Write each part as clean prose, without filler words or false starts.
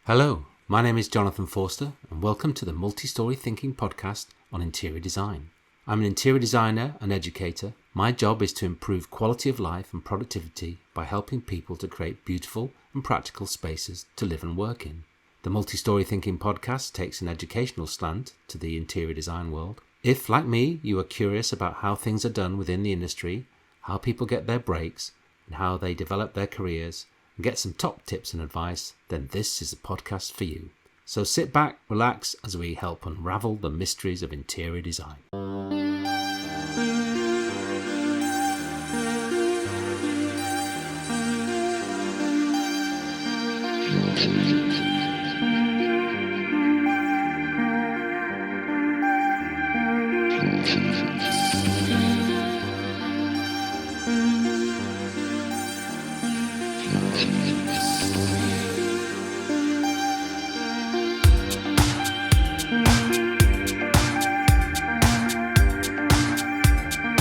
Hello, my name is Jonathan Forster and welcome to the Multi-Story Thinking podcast on interior design. I'm an interior designer and educator. My job is to improve quality of life and productivity by helping people to create beautiful and practical spaces to live and work in. The Multi-Story Thinking podcast takes an educational slant to the interior design world. If, like me, you are curious about how things are done within the industry, how people get their breaks, and how they develop their careers, and get some top tips and advice, then this is a podcast for you. So sit back, relax, as we help unravel the mysteries of interior design.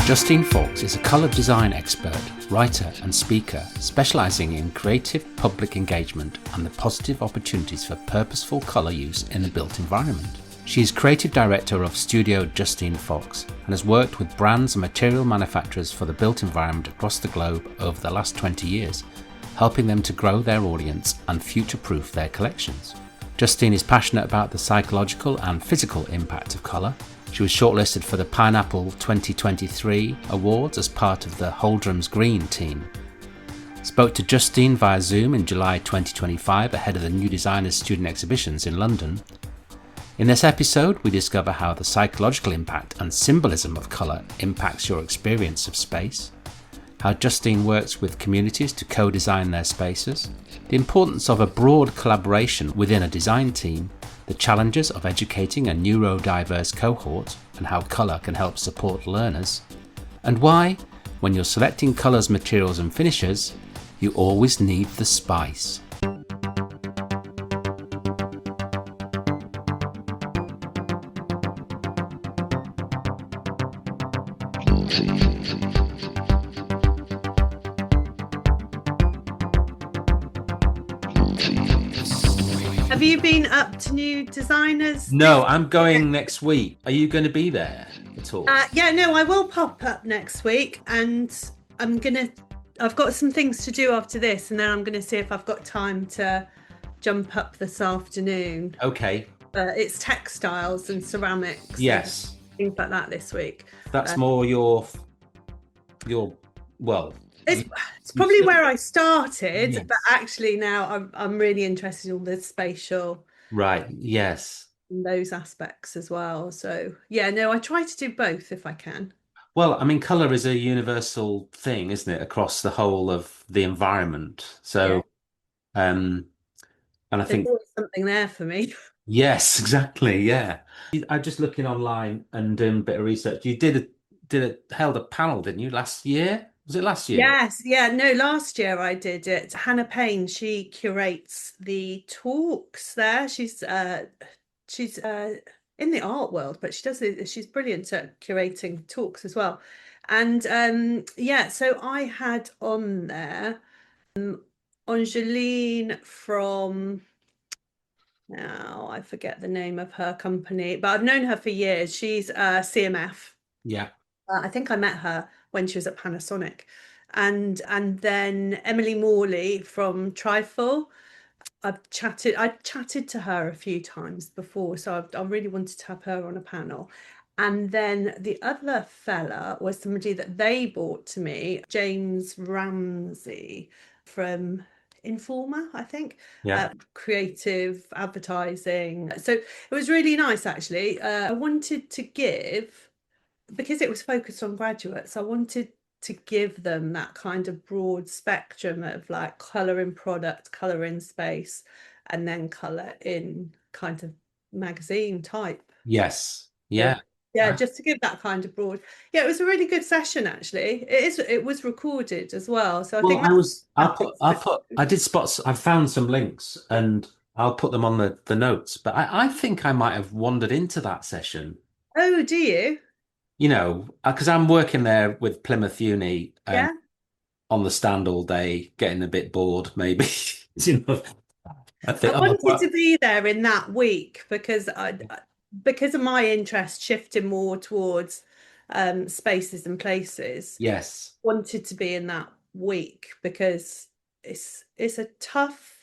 Justine Fox is a colour design expert, writer and speaker specialising in creative public engagement and the positive opportunities for purposeful colour use in the built environment. She is creative director of Studio Justine Fox and has worked with brands and material manufacturers for the built environment across the globe over the last 20 years, helping them to grow their audience and future-proof their collections. Justine is passionate about the psychological and physical impact of colour. She was shortlisted for the Pineapple 2023 Awards as part of the Holdron's Green team. Spoke to Justine via Zoom in July 2025 ahead of the New Designers Student Exhibitions in London. In this episode, we discover how the psychological impact and symbolism of colour impacts your experience of space, how Justine works with communities to co-design their spaces, the importance of a broad collaboration within a design team, the challenges of educating a neurodiverse cohort and how colour can help support learners, and why, when you're selecting colours, materials and finishes, you always need the spice. Have you been up to New Designers? No, I'm going next week. Are you going to be there at all? I will pop up next week, and I've got some things to do after this, and then I'm gonna see if I've got time to jump up this afternoon. Okay. It's textiles and ceramics. Yes. And things like that this week. That's more your It's probably where I started, Yes. but actually now I'm really interested in all the spatial. Right. Yes. Those aspects as well. So I try to do both if I can. Well, I mean, colour is a universal thing, isn't it, across the whole of the environment? So, and I think There's always something there for me. yes, exactly. Yeah. I'm just looking online and doing a bit of research. You held a panel, didn't you, last year? Was it last year? Yes, last year I did it. Hannah Payne, she curates the talks there. She's in the art world, but she's brilliant at curating talks as well. And so I had on there Angeline from, now I forget the name of her company, but I've known her for years. She's CMF. Yeah. I think I met her when she was at Panasonic, and then Emily Morley from Trifle. I chatted to her a few times before, so I really wanted to have her on a panel. And then the other fella was somebody that they brought to me, James Ramsey from Informer, I think. Creative advertising. So it was really nice, actually. I wanted to give, because it was focused on graduates, I wanted to give them that kind of broad spectrum of like colour in product, colour in space, and then colour in kind of magazine type. Yes. Yeah. Just to give that kind of broad. It was a really good session, actually. It was recorded as well. So I found some links and I'll put them on the notes, but I think I might have wandered into that session. Oh, do you? You know, because I'm working there with Plymouth Uni on the stand all day, getting a bit bored, maybe. You know, I I think, oh, wanted to be there in that week because because of my interest shifting more towards spaces and places. yes. Wanted to be in that week because it's a tough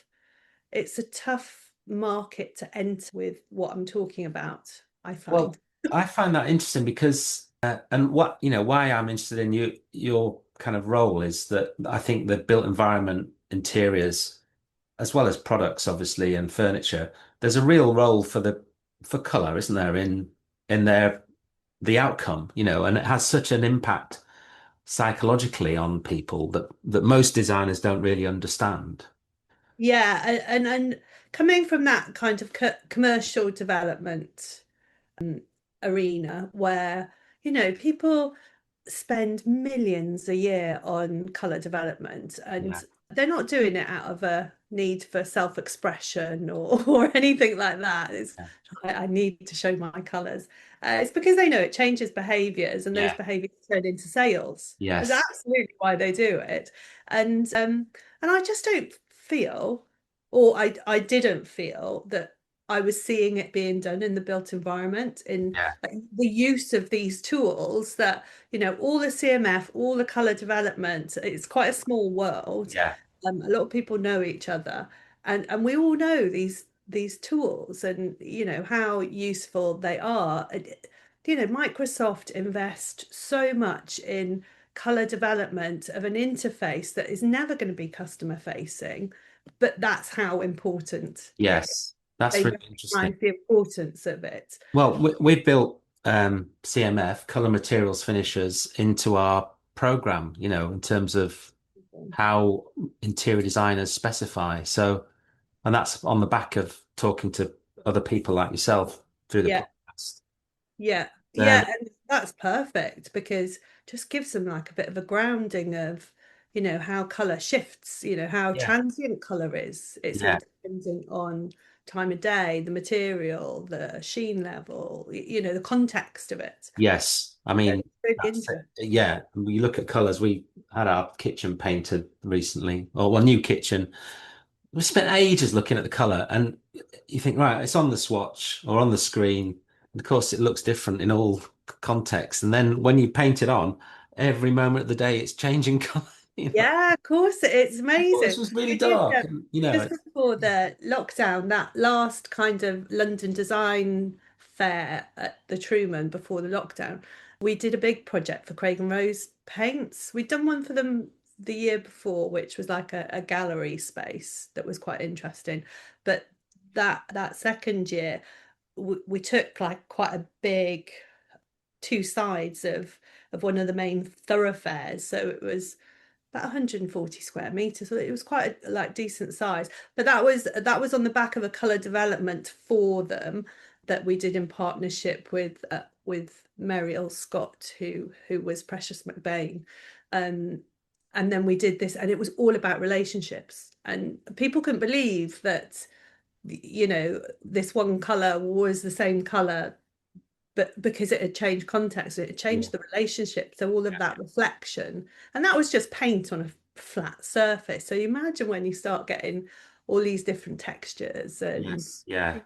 market to enter with what I'm talking about, I find. Well, I find that interesting because, and what, why I'm interested in your kind of role is that I think the built environment interiors, as well as products, obviously, and furniture, there's a real role for color, isn't there, in the outcome, and it has such an impact psychologically on people that most designers don't really understand. Yeah, and coming from that kind of commercial development arena where, people spend millions a year on color development Yeah. and they're not doing it out of a need for self-expression or or anything like that. It's Yeah. I need to show my colors. It's because they know it changes behaviors and those Yeah. behaviors turn into sales. That's Yes. absolutely why they do it. And I just don't feel, or I didn't feel that I was seeing it being done in the built environment, in Yeah. like, the use of these tools that, all the CMF, all the color development, it's quite a small world. Yeah. A lot of people know each other, and we all know these tools and how useful they are. Microsoft invest so much in color development of an interface that is never going to be customer facing, but that's how important it is. Yes. That's They really interesting. recognize the importance of it. Well, we built CMF, color materials finishers, into our program, in terms of how interior designers specify. So, and that's on the back of talking to other people like yourself through the Yeah, podcast. yeah, Um, yeah, and that's perfect because just gives them like a bit of a grounding of, how color shifts, how yeah, transient color is. It's all yeah, dependent on time of day, the material, the sheen level, the context of it. yes. I So mean, it's really that's it. interesting. Yeah. We look at colors. We had our kitchen painted recently, or well, new kitchen. We spent ages looking at the color, and you think, right, it's on the swatch or on the screen. And of course, it looks different in all contexts. And then when you paint it on, every moment of the day, it's changing color. Yeah, of course, it's I thought this amazing. was really We did dark, and just before the lockdown, that last kind of London design fair at the Truman before the lockdown. We did a big project for Craig and Rose Paints. We'd done one for them the year before, which was like a gallery space that was quite interesting. But that second year, we took like quite a big two sides of one of the main thoroughfares. So it was about 140 square meters. So it was quite a like decent size. But that was on the back of a color development for them that we did in partnership with Muriel Scott, who was Precious McBain. Um, and then we did this, and it was all about relationships. And people couldn't believe that, this one color was the same color, but because it had changed context, it had yeah, changed the relationship. So all of that reflection, and that was just paint on a flat surface. So you imagine when you start getting all these different textures and yes, yeah.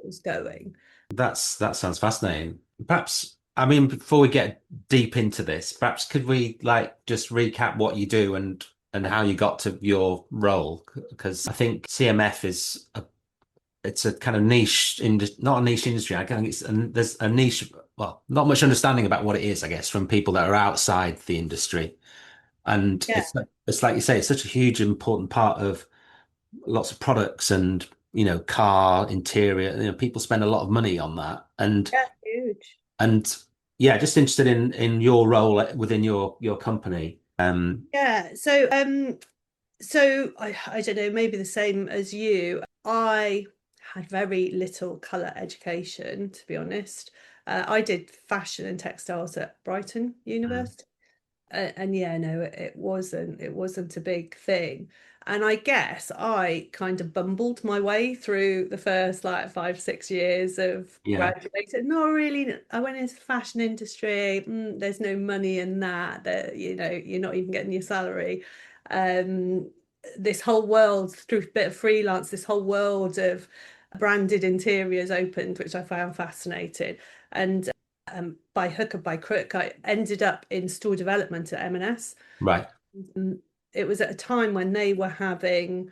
was going. That sounds fascinating. Perhaps, I mean, before we get deep into this, perhaps could we like just recap what you do and how you got to your role? Because I think CMF is it's a kind of niche not a niche industry. I think there's a niche, well, not much understanding about what it is, I guess, from people that are outside the industry. And Yeah, it's like you say, it's such a huge important part of lots of products and car interior. People spend a lot of money on that, yeah, huge. and yeah, just interested in your role within your company. Yeah. So I don't know, maybe the same as you. I had very little colour education, to be honest. I did fashion and textiles at Brighton Mm, University. And yeah, no, it wasn't a big thing. And I guess I kind of bumbled my way through the first like 5, 6 years of yeah, graduating. Not really. I went into the fashion industry. There's no money in that. That you're not even getting your salary. Um, this whole world through a bit of freelance, this whole world of branded interiors opened, which I found fascinating. And by hook or by crook, I ended up in store development at M&S. Right. It was at a time when they were having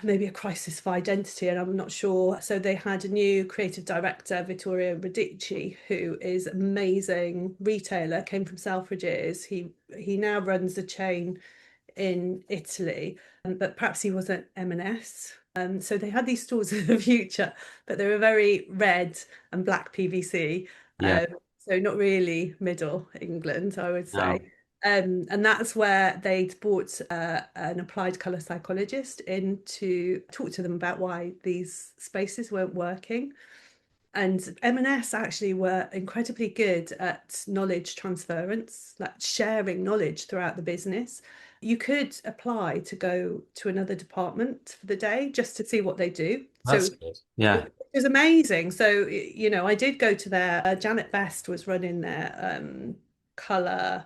maybe a crisis of identity, and I'm not sure. So they had a new creative director, Vittorio Radici, who is amazing retailer, came from Selfridges. He now runs a chain in Italy, but perhaps he was at M&S. So they had these stores of the future, but they were very red and black PVC. Yeah. So not really middle England, I would say. No. And that's where they'd brought an applied colour psychologist in to talk to them about why these spaces weren't working. And M&S actually were incredibly good at knowledge transference, like sharing knowledge throughout the business. You could apply to go to another department for the day just to see what they do. That's So good. Yeah. it was amazing. So, I did go to their, Janet Best was running their colour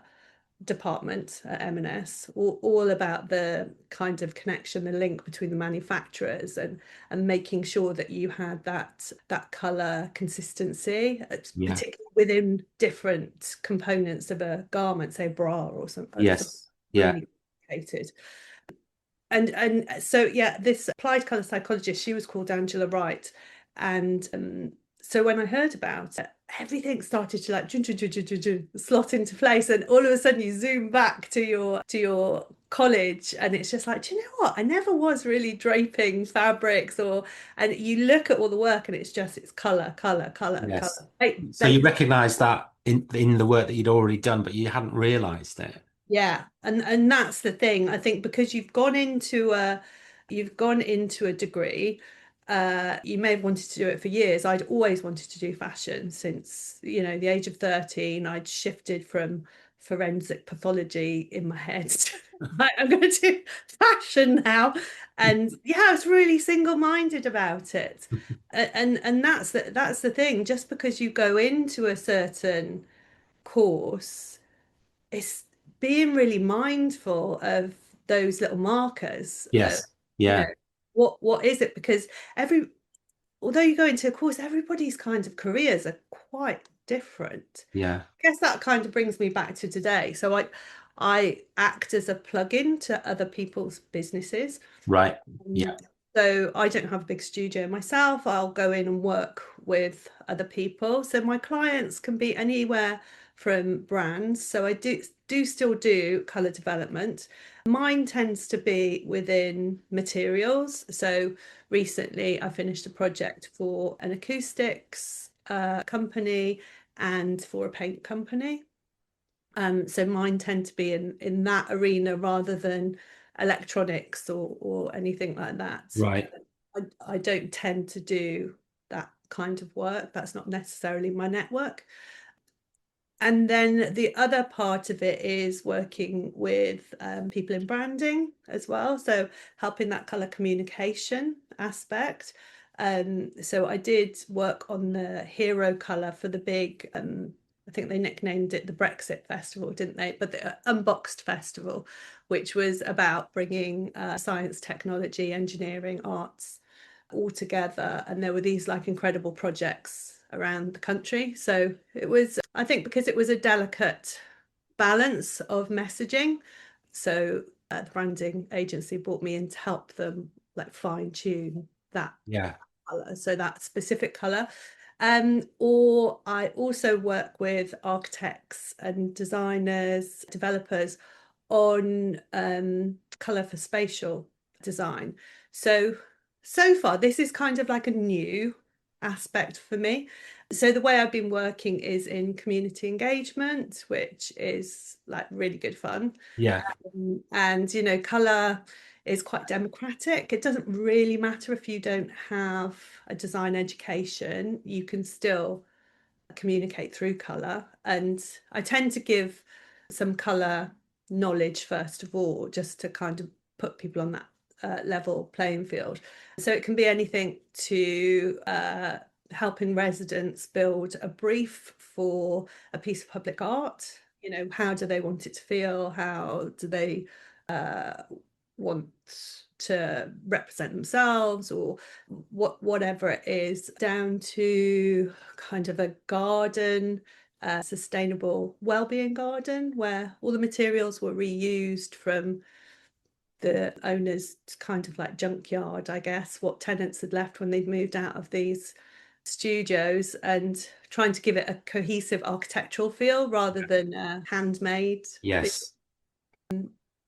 department at M&S, all about the kind of connection, the link between the manufacturers and making sure that you had that color consistency, Yeah. particularly within different components of a garment, say a bra or something Yes. Yeah. really complicated. And so yeah, this applied color psychologist, she was called Angela Wright, and so when I heard about it, everything started to like slot into place, and all of a sudden you zoom back to your college, and it's just like, do you know what? I never was really draping fabrics, and you look at all the work, and it's color, color, color, Yes. color. So you recognize that in the work that you'd already done, but you hadn't realized it. Yeah, and that's the thing. I think because you've gone into a degree, you may have wanted to do it for years. I'd always wanted to do fashion since, the age of 13. I'd shifted from forensic pathology in my head to, right, I'm going to do fashion now. And yeah, I was really single-minded about it. And that's the thing. Just because you go into a certain course, it's being really mindful of those little markers of, Yes. you know, Yeah. what is it? Because although you go into a course, everybody's kind of careers are quite different. Yeah. I guess that kind of brings me back to today. So I act as a plug-in to other people's businesses. Right. Yeah. Um, So I don't have a big studio myself. I'll go in and work with other people. So my clients can be anywhere from brands. So I do still do color development. Mine tends to be within materials. So recently I finished a project for an acoustics company and for a paint company. So mine tend to be in that arena rather than electronics or anything like that. Right. I don't tend to do that kind of work. That's not necessarily my network. And then the other part of it is working with people in branding as well. So helping that color communication aspect. So I did work on the hero color for the big, I think they nicknamed it the Brexit Festival, didn't they? But the Unboxed Festival, which was about bringing science, technology, engineering, arts all together. And there were these like incredible projects around the country. So it was, I think, because it was a delicate balance of messaging. So the branding agency brought me in to help them like fine tune that Yeah. color, so that specific color. Or I also work with architects and designers, developers on color for spatial design. So far, this is kind of like a new aspect for me. So the way I've been working is in community engagement, which is like really good fun. Yeah. And color is quite democratic. It doesn't really matter if you don't have a design education, you can still communicate through color. And I tend to give some color knowledge first of all, just to kind of put people on that level playing field. So it can be anything to helping residents build a brief for a piece of public art. How do they want it to feel? How do they want to represent themselves, or whatever it is, down to kind of a garden, a sustainable well-being garden where all the materials were reused from the owner's kind of like junkyard, I guess, what tenants had left when they'd moved out of these studios, and trying to give it a cohesive architectural feel rather than a handmade feel. Yes.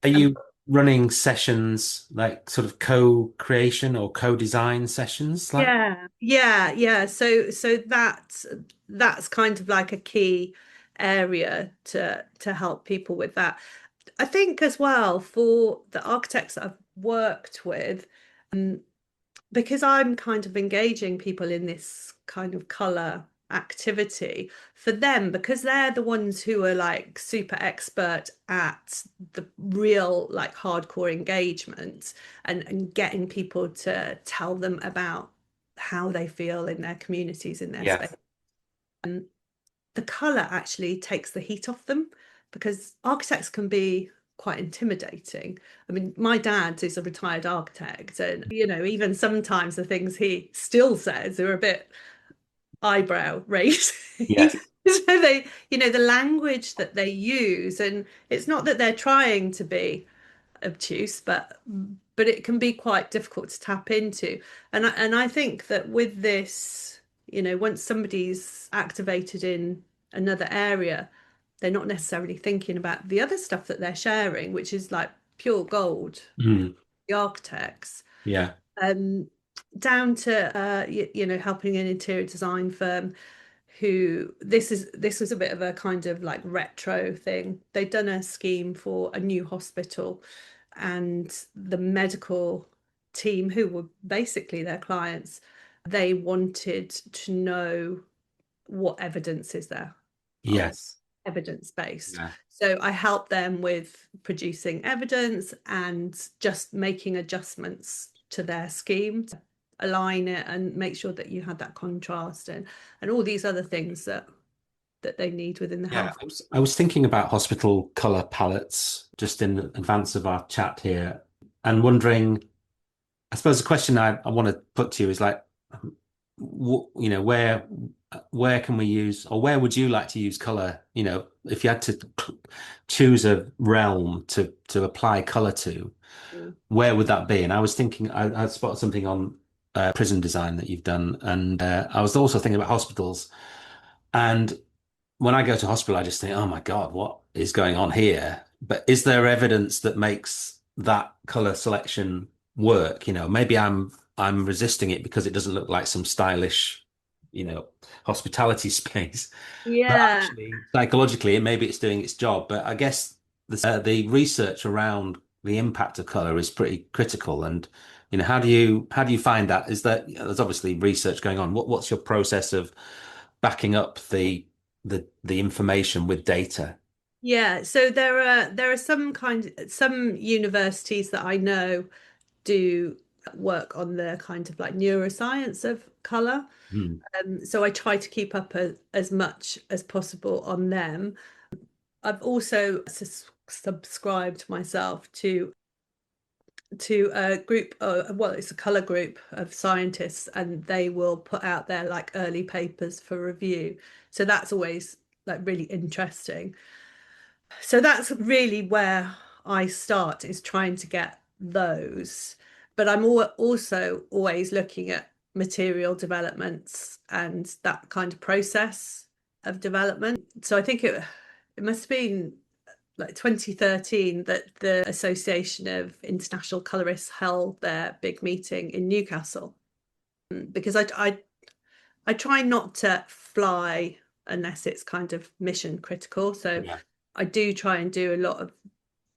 Are you running sessions like sort of co-creation or co-design sessions like? Yeah. So that's kind of like a key area to help people with that. I think as well for the architects that I've worked with, um, because I'm kind of engaging people in this kind of color activity, for them, because they're the ones who are like super expert at the real like hardcore engagement, and getting people to tell them about how they feel in their communities, in their space. Yes. And the color actually takes the heat off them, because architects can be quite intimidating. I mean, my dad is a retired architect, and even sometimes the things he still says are a bit eyebrow raising. Yes. So the language that they use, and it's not that they're trying to be obtuse, but it can be quite difficult to tap into. And I think that with this, once somebody's activated in another area, they're not necessarily thinking about the other stuff that they're sharing, which is like pure gold, Mm. the architects. Yeah. Um, Down to helping an interior design firm, who this was a bit of a kind of like retro thing. They'd done a scheme for a new hospital, and the medical team, who were basically their clients, they wanted to know what evidence is there, Yes. evidence based. Yeah. So I help them with producing evidence and just making adjustments to their scheme to align it and make sure that you had that contrast, and all these other things that they need within the Yeah. health. I was thinking about hospital color palettes just in advance of our chat here and wondering, I suppose the question I want to put to you is like, where can we use, or where would you like to use color? If you had to choose a realm to apply color to, Mm. where would that be? And I was thinking, I spotted something on prison design that you've done, and I was also thinking about hospitals. And when I go to hospital, I just think, oh my God, what is going on here? But is there evidence that makes that color selection work? Maybe I'm resisting it because it doesn't look like some stylish, hospitality space. But Yeah. actually, psychologically, maybe it's doing its job. But I guess the research around the impact of color is pretty critical. And how do you find that? Is that there's obviously research going on. What's your process of backing up the information with data? Yeah, so there are some universities that I know do work on the kind of like neuroscience of color. Hmm. So I try to keep up as much as possible on them. I've also subscribed myself to a group, well, it's a color group of scientists, and they will put out their like early papers for review. So that's always like really interesting. So that's really where I start, is trying to get those. But I'm also always looking at material developments and that kind of process of development. So I think it must have been like 2013 that the Association of International Colorists held their big meeting in Newcastle. Because I try not to fly unless it's kind of mission critical. So Yeah. I do try and do a lot of,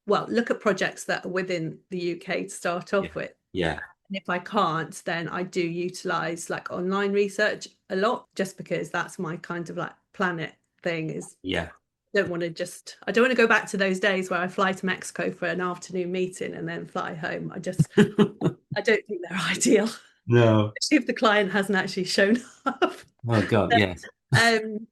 well, look at projects that are within the UK to start Yeah. off with. Yeah. And if I can't, then I do utilize like online research a lot, just because that's my kind of like planet thing. Is Yeah. I don't want to go back to those days where I fly to Mexico for an afternoon meeting and then fly home. I don't think they're ideal, No. especially if the client hasn't actually shown up. Oh God, yes. Um,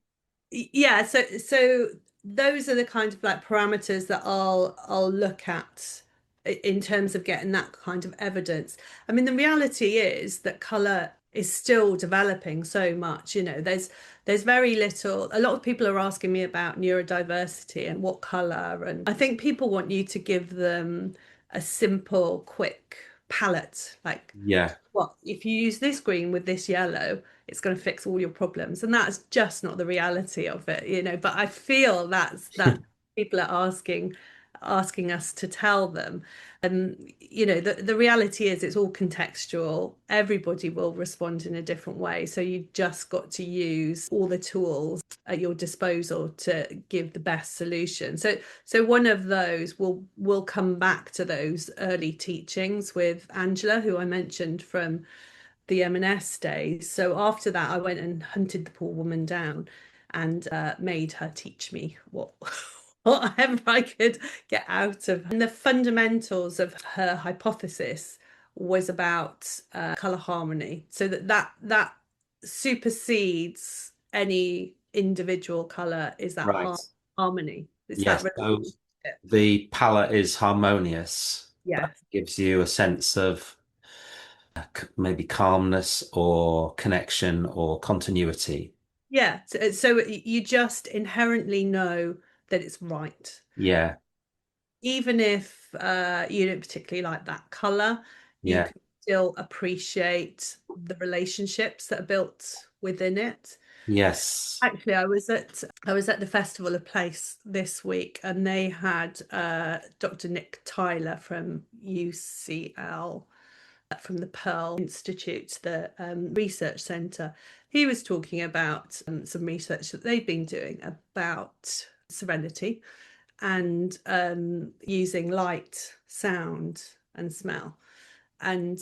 yeah, so those are the kind of like parameters that I'll look at in terms of getting that kind of evidence. I mean, the reality is that color is still developing so much. There's very little. A lot of people are asking me about neurodiversity and what color, and I think people want you to give them a simple, quick palette, like Yeah. what if you use this green with this yellow, it's going to fix all your problems. And that's just not the reality of it. But I feel that people are asking us to tell them. And the reality is it's all contextual. Everybody will respond in a different way. So you just got to use all the tools at your disposal to give the best solution. So one of those will come back to those early teachings with Angela, who I mentioned from the M&S days. So after that, I went and hunted the poor woman down and made her teach me whatever I could get out of her. And the fundamentals of her hypothesis was about color harmony, so that supersedes any individual color. Is that Right. harmony? It's that Yes. So relationship. the palette is harmonious. That Yes. gives you a sense of maybe calmness or connection or continuity. Yeah. So you just inherently know that it's right. Yeah. Even if you don't particularly like that color, you Yeah. can still appreciate the relationships that are built within it. Yes. Actually, I was at the Festival of Place this week, and they had Dr. Nick Tyler from UCL, from the Pearl Institute, the research centre. He was talking about some research that they've been doing about serenity and using light, sound, and smell. And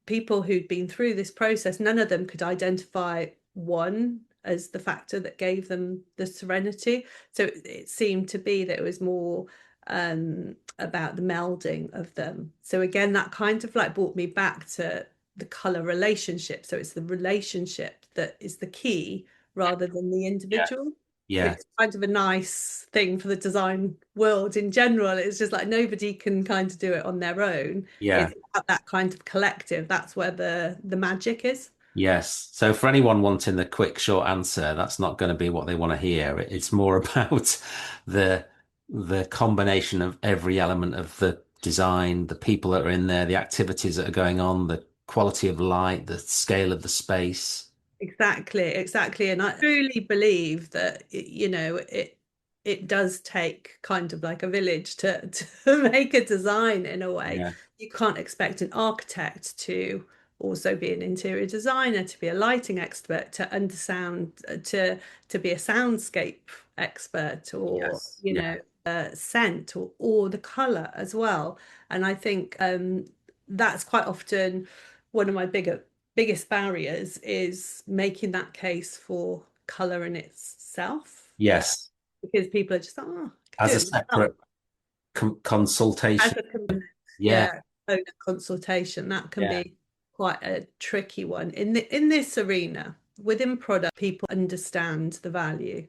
people who'd been through this process, none of them could identify one as the factor that gave them the serenity. So it seemed to be that it was more about the melding of them. So again, that kind of like brought me back to the color relationship. So it's the relationship that is the key rather than the Yeah. individual, Yeah. which is kind of a nice thing for the design world in general. It's just like nobody can kind of do it on their own. Yeah. It's about that kind of collective. That's where the magic is. Yes. So for anyone wanting the quick, short answer, that's not going to be what they want to hear. It's more about the the combination of every element of the design, the people that are in there, the activities that are going on, the quality of light, the scale of the space. Exactly, exactly. And I truly believe that it does take kind of like a village to make a design in a way. Yeah. You can't expect an architect to also be an interior designer, to be a lighting expert, to understand, to be a soundscape expert, or Yes. Yeah. scent, or the color as well. And I think that's quite often one of my biggest barriers is making that case for color in itself, Yes. because people are just like, oh, I could As do a it myself. separate As consultation. a Yeah. yeah, owner consultation, that can Yeah. be quite a tricky one in this arena. Within product, people understand the value.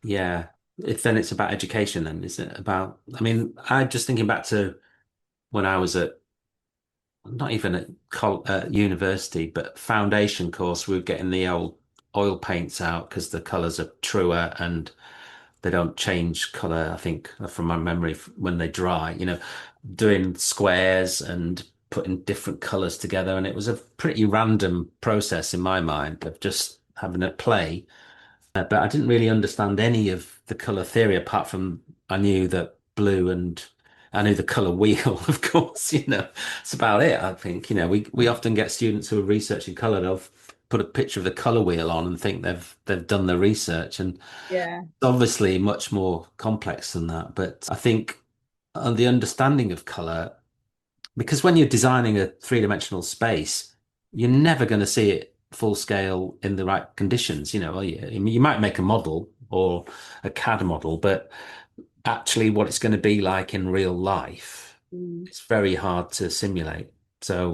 Yeah. If then it's about education, then is it about, I mean, I'm just thinking back to when I was at not even at university, but foundation course, we were getting the old oil paints out because the colors are truer and they don't change color, I think, from my memory, when they dry, doing squares and putting different colors together. And it was a pretty random process in my mind of just having a play. But I didn't really understand any of the color theory apart from I knew that blue and I knew the color wheel, of course, it's about it. I think, we often get students who are researching color, they'll put a picture of the color wheel on and think they've done the research. And Yeah. obviously much more complex than that. But I think the understanding of color, because when you're designing a three-dimensional space, you're never going to see it full scale in the right conditions. Well, I mean, you might make a model or a CAD model, but actually what it's going to be like in real life, Mm. it's very hard to simulate. So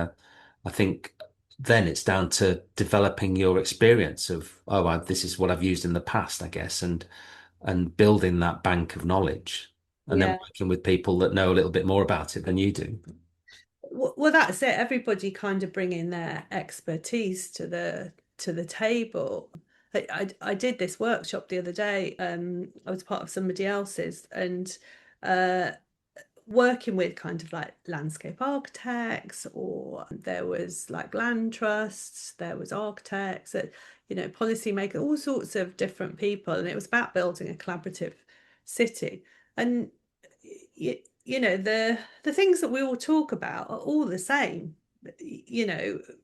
I think then it's down to developing your experience of, oh, this is what I've used in the past, I guess, and building that bank of knowledge. and then Yeah. working with people that know a little bit more about it than you do. Well, that's it. Everybody kind of bringing their expertise to the table. I did this workshop the other day. I was part of somebody else's, and uh, working with kind of like landscape architects, or there was like land trusts, there was architects, policymakers, all sorts of different people, and it was about building a collaborative city. And the things that we all talk about are all the same.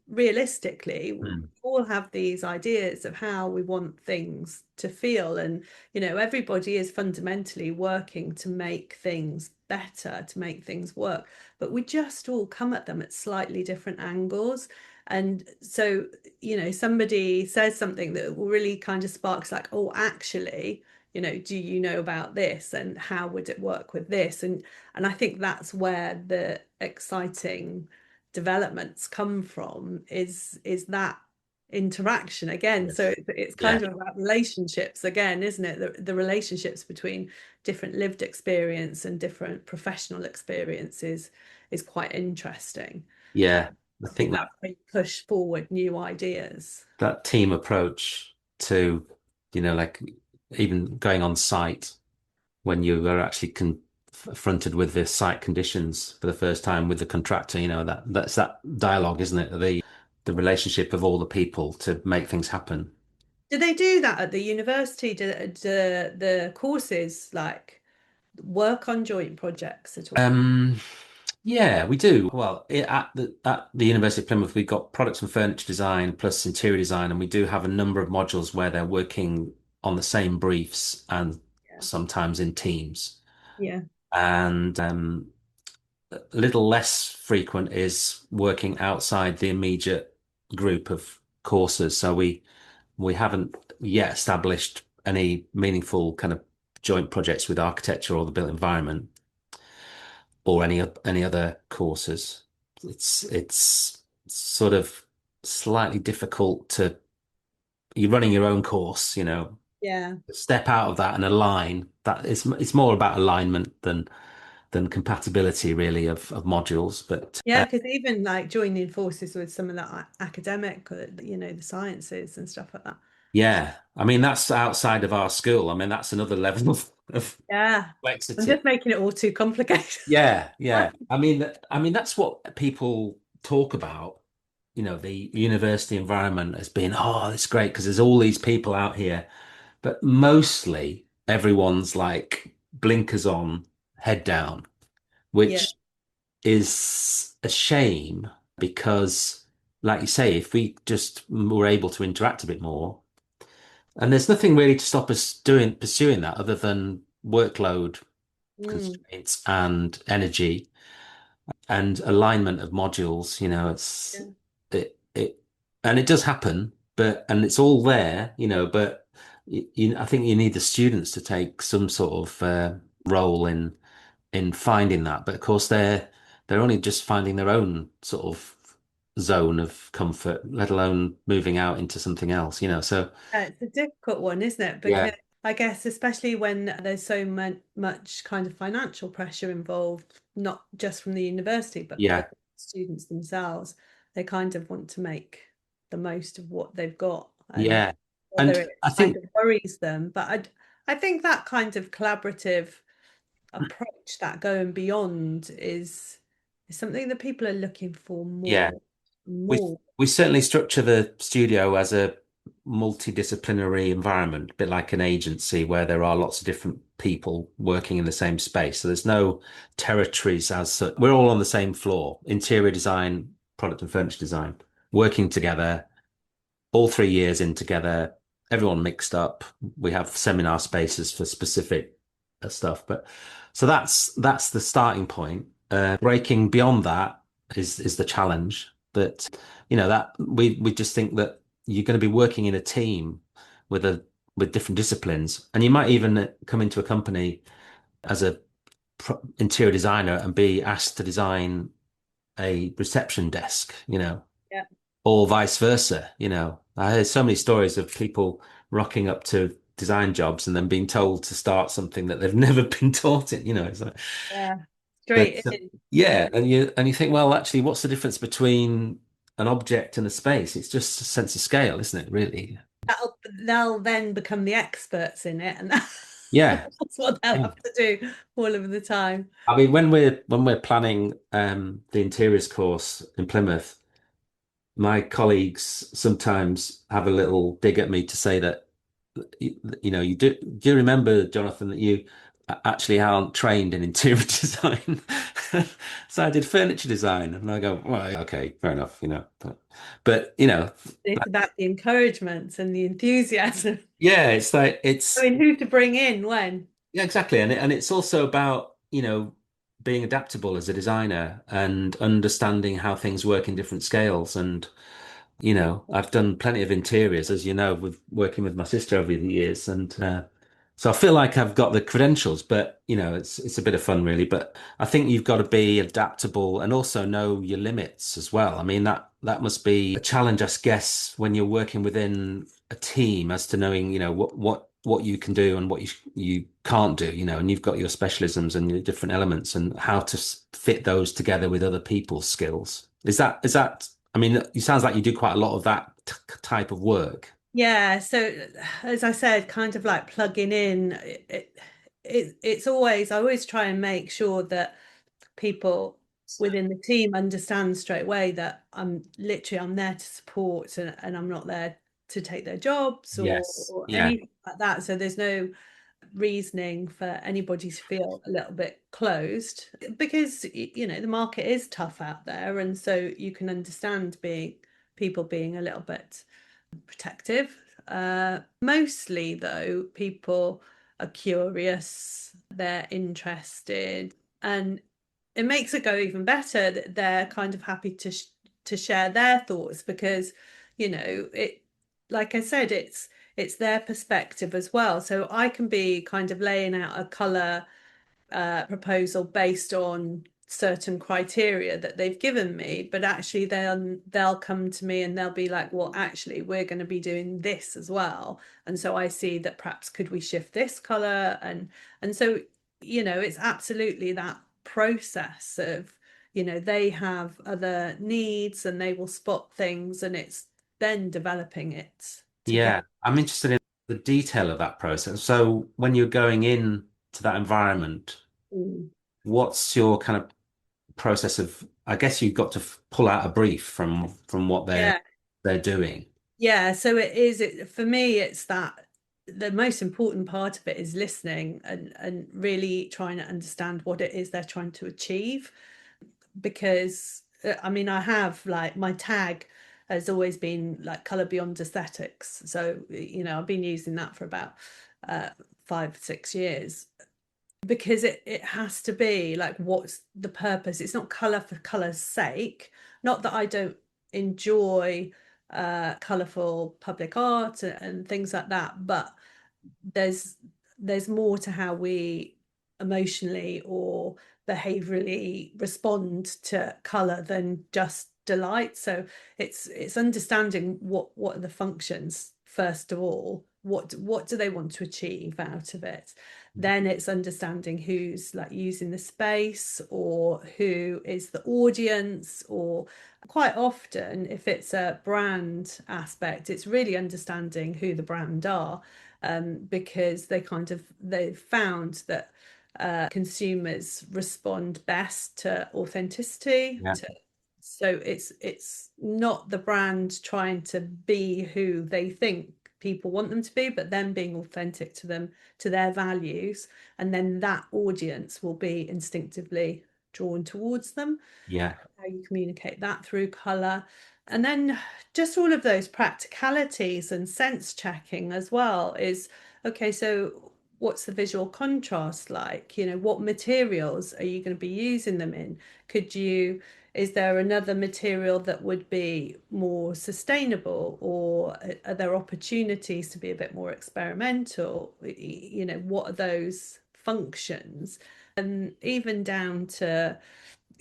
Realistically, we Mm. all have these ideas of how we want things to feel, and everybody is fundamentally working to make things better, to make things work, but we just all come at them at slightly different angles. And so, somebody says something that really kind of sparks like, oh, actually, do you know about this, and how would it work with this? And I think that's where the exciting developments come from, is that interaction again. So Yes. it's Yeah. kind of about relationships again, isn't it? The relationships between different lived experience and different professional experiences is quite interesting. Yeah. I I think think that that's how you push forward new ideas. that team approach to, like even going on site when you are actually confronted with the site conditions for the first time with the contractor, that's that dialogue, isn't it? The relationship of all the people to make things happen. Do they do that at the university? Do the courses like work on joint projects at all? Um, yeah, we do. Well, at the University of Plymouth, we've got products and furniture design plus interior design, and we do have a number of modules where they're working on the same briefs and Yeah. sometimes in teams. Yeah. And a little less frequent is working outside the immediate group of courses. So we haven't yet established any meaningful kind of joint projects with architecture or the built environment or any other courses. It's sort of slightly difficult to you're running your own course, Yeah. step out of that and align. That it's more about alignment than compatibility really of modules. But Yeah, because even like joining forces with some of that academic, the sciences and stuff like that. yeah, I mean that's outside of our school. I mean that's another level of Yeah. I'm complexity. just making it all too complicated. Yeah, yeah. I mean that's what people talk about. The university environment as being, oh, it's great because there's all these people out here, but mostly everyone's like blinkers on, head down, Yeah. which is a shame because, like you say, if we just were able to interact a bit more, and there's nothing really to stop us pursuing that other than workload Mm. constraints and energy and alignment of modules. Yeah. It and it does happen, and it's all there, but I think you need the students to take some sort of role in finding that. But of course, they're only just finding their own sort of zone of comfort, let alone moving out into something else, So It's a difficult one, isn't it? yeah, Because I guess, especially when there's so much kind of financial pressure involved, not just from the university, but yeah, from students themselves, they kind of want to make the most of what they've got, and yeah. whether And it I kind think, of worries them. But I think that kind of collaborative approach, that going beyond, is something that people are looking for yeah, more and we more. we certainly structure the studio as a multidisciplinary environment, a bit like an agency where there are lots of different people working in the same space. So there's no territories as such. We're all on the same floor, interior design, product and furniture design, working together, all 3 years in together, everyone mixed up. We have seminar spaces for specific stuff, but so that's the starting point. Breaking beyond that is the challenge. That that we just think that you're going to be working in a team with a with different disciplines, and you might even come into a company as a interior designer and be asked to design a reception desk, Yeah. or vice versa. I heard so many stories of people rocking up to design jobs and then being told to start something that they've never been taught in, you know. So, Yeah, but straight in. yeah, and you think, well, actually, what's the difference between an object and a space? It's just a sense of scale, isn't it, really? They'll then become the experts in it, and Yeah. that's what they'll Yeah. have to do all of the time. I mean, when we're planning the interiors course in Plymouth, my colleagues sometimes have a little dig at me to say that you do you remember, Jonathan, that you actually aren't trained in interior design? So I did furniture design, and I go, well, okay, fair enough, but It's about the encouragement and the enthusiasm. yeah, it's like I it's mean, who to bring in when? yeah, exactly, and it's also about being adaptable as a designer and understanding how things work in different scales. And I've done plenty of interiors, as you know, with working with my sister over the years, and so I feel like I've got the credentials. But it's a bit of fun, really. But I think you've got to be adaptable and also know your limits as well. I mean, that must be a challenge, I guess, when you're working within a team, as to knowing, what you can do and what you can't do. And you've got your specialisms and your different elements and how to fit those together with other people's skills. Is that? I mean, it sounds like you do quite a lot of that type of work. Yeah, so as I said, kind of like plugging in, it's always, I always try and make sure that people within the team understand straight away that I'm there to support, and I'm not there to take their jobs Yes. or Yeah. anything like that. So there's no reasoning for anybody to feel a little bit closed, because the market is tough out there, and so you can understand being people being a little bit protective. Mostly, though, people are curious, they're interested, and it makes it go even better that they're kind of happy to share their thoughts, because it, like I said, it's their perspective as well. So I can be kind of laying out a color proposal based on certain criteria that they've given me, but actually they'll come to me and they'll be like, well, actually we're going to be doing this as well, and so I see that perhaps could we shift this color, and so it's absolutely that process of they have other needs and they will spot things, and it's then developing it together. Yeah. I'm interested in the detail of that process. So when you're going in to that environment, Mm. what's your kind of process of, I guess you've got to pull out a brief from what they're Yeah. they're doing. Yeah, so for me, it's that the most important part of it is listening and really trying to understand what it is they're trying to achieve. Because I mean, I have, like, my tag has always been like color beyond aesthetics. So, I've been using that for about 5, 6 years, because it has to be like, what's the purpose? It's not color for color's sake. Not that I don't enjoy colorful public art and things like that, but there's there's more to how we emotionally or behaviorally respond to color than just delight. So it's understanding what are the functions, first of all. What do they want to achieve out of it? Then it's understanding who's like using the space, or who is the audience, or quite often, if it's a brand aspect, it's really understanding who the brand are, because they've found that consumers respond best to authenticity. Yeah. So it's not the brand trying to be who they think people want them to be, but them being authentic to them, to their values, and then that audience will be instinctively drawn towards them. Yeah. How you communicate that through color. And then just all of those practicalities and sense checking as well is, okay, so what's the visual contrast like? What materials are you going to be using them in? Is there another material that would be more sustainable, or are there opportunities to be a bit more experimental? What are those functions? And even down to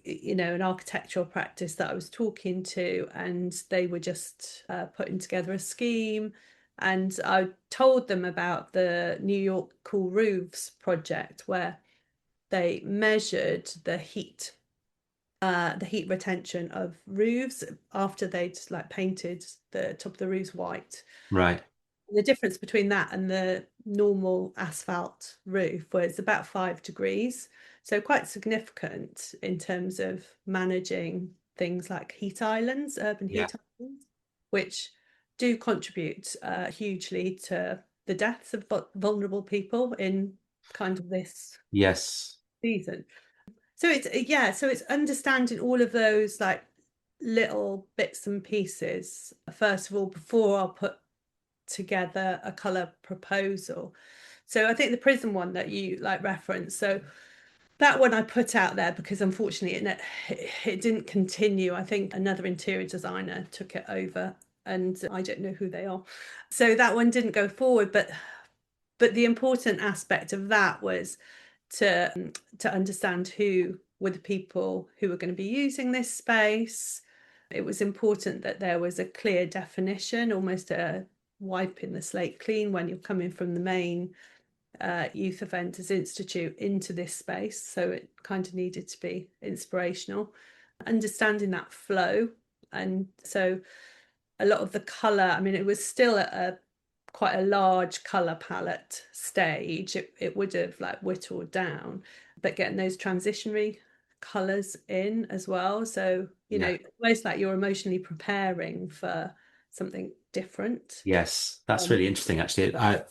an architectural practice that I was talking to, and they were just putting together a scheme, And I told them about the New York Cool Roofs project, where they measured the heat retention of roofs after they'd like painted the top of the roofs white. Right. The difference between that and the normal asphalt roof was about 5 degrees. So quite significant in terms of managing things like heat islands, urban Yeah. heat islands, which do contribute hugely to the deaths of vulnerable people in kind of this Yes. season. So it's yeah, so it's understanding all of those like little bits and pieces, first of all, before I'll put together a color proposal. So I think the prism one that you like referenced, so that one I put out there because unfortunately it didn't continue. I think another interior designer took it over and I don't know who they are. So that one didn't go forward, but the important aspect of that was to understand who were the people who were going to be using this space. It was important that there was a clear definition, almost a wiping the slate clean when you're coming from the main Youth Offenders Institute into this space. So it kind of needed to be inspirational. Understanding that flow. And so a lot of the colour, I mean, it was still a quite a large colour palette stage. It would have like whittled down, but getting those transitionary colours in as well. So, you Yeah. know, almost like you're emotionally preparing for something different. Yes, that's really interesting, actually. That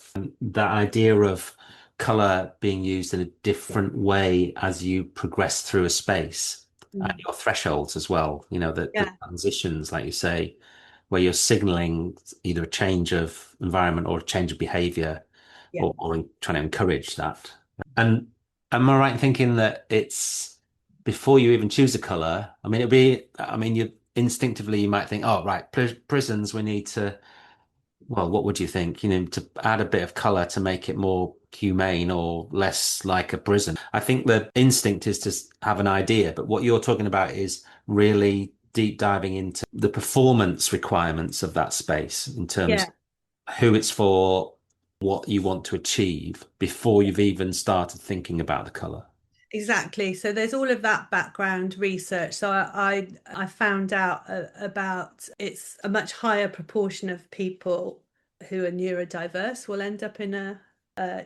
idea of color being used in a different way as you progress through a space and Mm. your thresholds as well, the Yeah, transitions, like you say, where you're signaling either a change of environment or a change of behavior yeah, or trying to encourage that. And am I right in thinking that it's before you even choose a color? I mean, you instinctively you might think, oh, right, prisons, we need to well, what would you think? To add a bit of color to make it more humane or less like a prison. I think the instinct is to have an idea, but what you're talking about is really deep diving into the performance requirements of that space in terms yeah. of who it's for, what you want to achieve before you've even started thinking about the color. Exactly. So there's all of that background research. So I found out about it's a much higher proportion of people who are neurodiverse will end up in a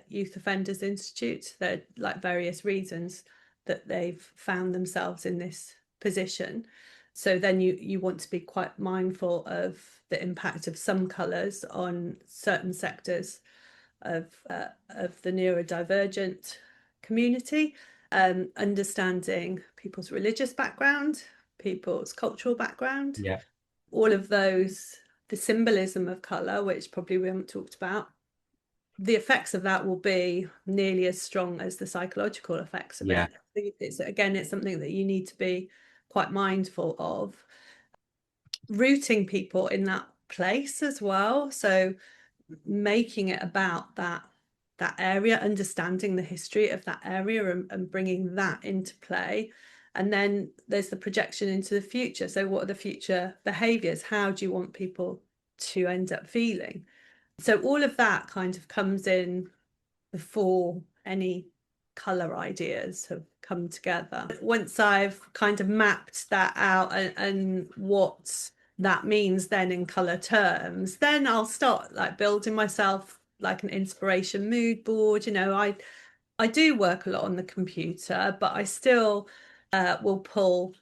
youth offenders institute. There are like various reasons that they've found themselves in this position. So then you want to be quite mindful of the impact of some colours on certain sectors of the neurodivergent community, understanding people's religious background, people's cultural background, Yeah. all of those, the symbolism of colour, which probably we haven't talked about. The effects of that will be nearly as strong as the psychological effects of Yeah. it. It's something that you need to be quite mindful of. Rooting people in that place as well. So making it about that area, understanding the history of that area and bringing that into play. And then there's the projection into the future. So what are the future behaviors? How do you want people to end up feeling? So all of that kind of comes in before any color ideas have come together. Once I've kind of mapped that out and what that means then in color terms, then I'll start like building myself like an inspiration mood board. I do work a lot on the computer, but I still will pull,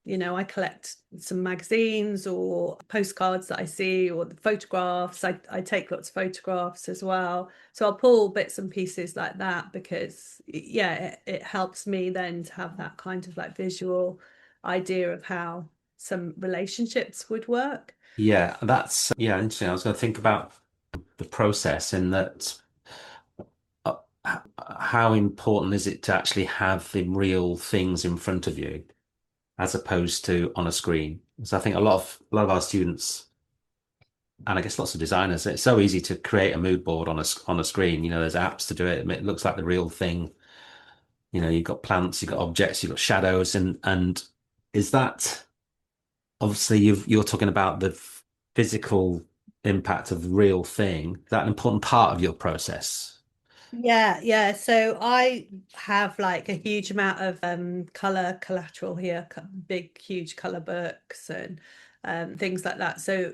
I collect some magazines or postcards that I see or the photographs. I take lots of photographs as well. So I'll pull bits and pieces like that because, yeah, it helps me then to have that kind of like visual idea of how some relationships would work. Yeah, that's yeah, interesting. I was going to think about the process in that uh, how important is it to actually have the real things in front of you as opposed to on a screen? So I think a lot of our students and I guess lots of designers, it's so easy to create a mood board on a screen. There's apps to do it. It looks like the real thing. You've got plants, you've got objects, you've got shadows, and is that obviously you're talking about the physical impact of the real thing, is that an important part of your process? Yeah, yeah. So I have like a huge amount of color collateral here, big, huge color books and things like that. So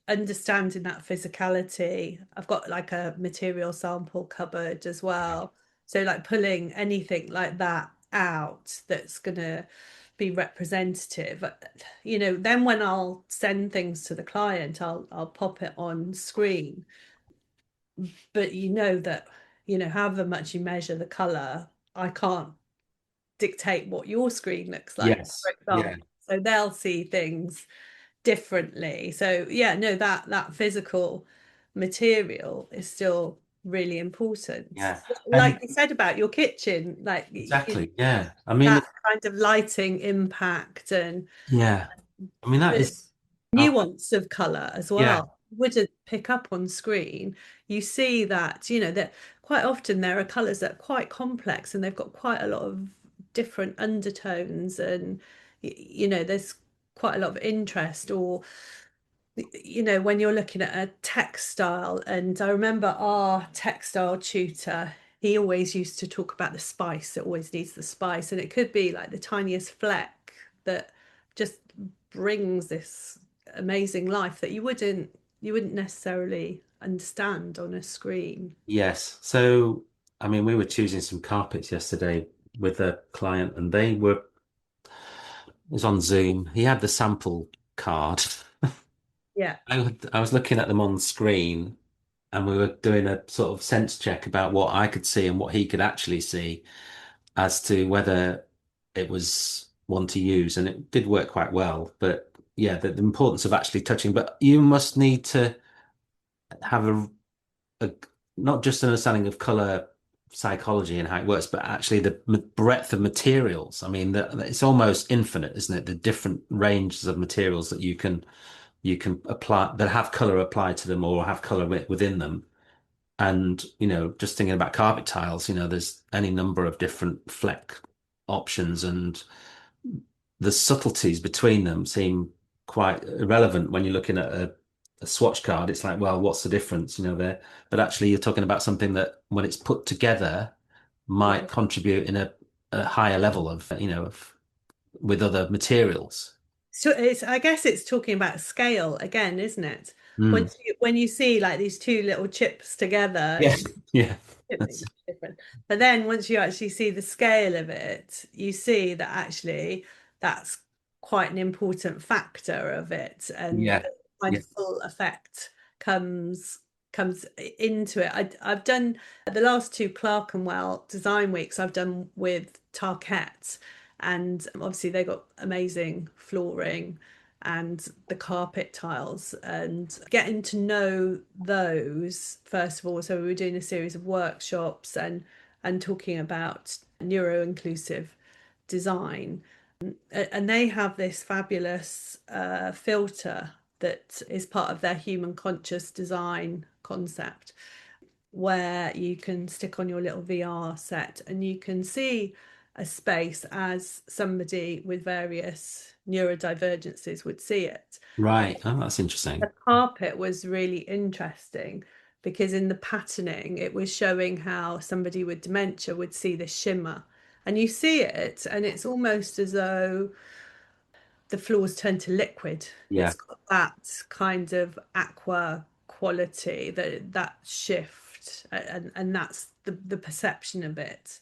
understanding that physicality, I've got like a material sample cupboard as well. So like pulling anything like that out that's gonna be representative. Then when I'll send things to the client, I'll pop it on screen, but that however much you measure the color, I can't dictate what your screen looks like, for Yes. Yeah. example. So they'll see things differently. So yeah, no, that physical material is still really important. Yeah. Like And you said about your kitchen, like exactly. Yeah. I mean, that kind of lighting impact and yeah. I mean, that the is, uh, nuance of color as yeah. well. Wouldn't pick up on screen. You see that, that quite often there are colors that are quite complex and they've got quite a lot of different undertones, and there's quite a lot of interest. Or when you're looking at a textile, and I remember our textile tutor, he always used to talk about the spice. It always needs the spice, and it could be like the tiniest fleck that just brings this amazing life that you wouldn't necessarily understand on a screen. Yes. So, I mean, we were choosing some carpets yesterday with a client, and it was on Zoom. He had the sample card. Yeah. I was looking at them on screen, and we were doing a sort of sense check about what I could see and what he could actually see as to whether it was one to use. And it did work quite well. But yeah, the importance of actually touching, but you must need to have a not just an understanding of color psychology and how it works, but actually the breadth of materials. I mean, it's almost infinite, isn't it? The different ranges of materials that you can apply that have color applied to them or have color within them. And, just thinking about carpet tiles, there's any number of different fleck options, and the subtleties between them seem quite irrelevant when you're looking at a swatch card. It's like, well, what's the difference, there? But actually, you're talking about something that, when it's put together, Yeah. might contribute in a higher level with other materials. So I guess it's talking about scale again, isn't it? Mm. When you see like these two little chips together, Yes. Yeah. it may look different. But then once you actually see the scale of it, you see that actually that's quite an important factor of it, and Yeah. the kind Yeah. of full effect comes comes into it. I've done the last two Clerkenwell design weeks I've done with Tarkett, and obviously they got amazing flooring and the carpet tiles, and getting to know those first of all. So we were doing a series of workshops and talking about neuro-inclusive design, and they have this fabulous filter that is part of their human conscious design concept, where you can stick on your little VR set and you can see a space as somebody with various neurodivergences would see it. Right. Oh, that's interesting. The carpet was really interesting because in the patterning, it was showing how somebody with dementia would see the shimmer. And you see it, and it's almost as though the floors turn to liquid. Yeah. It's got that kind of aqua quality, that shift, and that's the perception of it.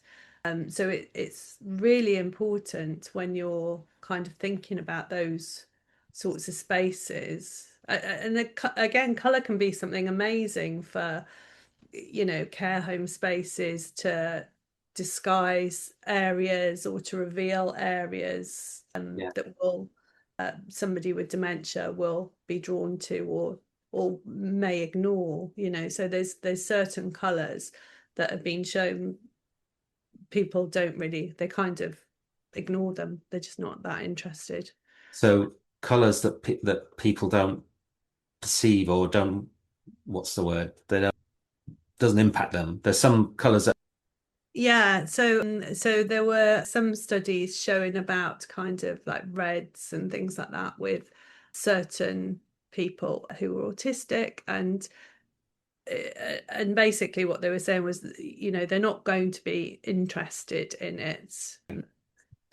So it's really important when you're kind of thinking about those sorts of spaces. And again, color can be something amazing for, care home spaces, to disguise areas or to reveal areas Yeah. that will somebody with dementia will be drawn to, or may ignore. So there's certain colors that have been shown, people don't really, they kind of ignore them. They're just not that interested. So colors that people don't perceive or don't, what's the word? They don't, doesn't impact them. There's some colors that, Yeah, so there were some studies showing about kind of like reds and things like that with certain people who were autistic, and basically what they were saying was, you know, they're not going to be interested in it.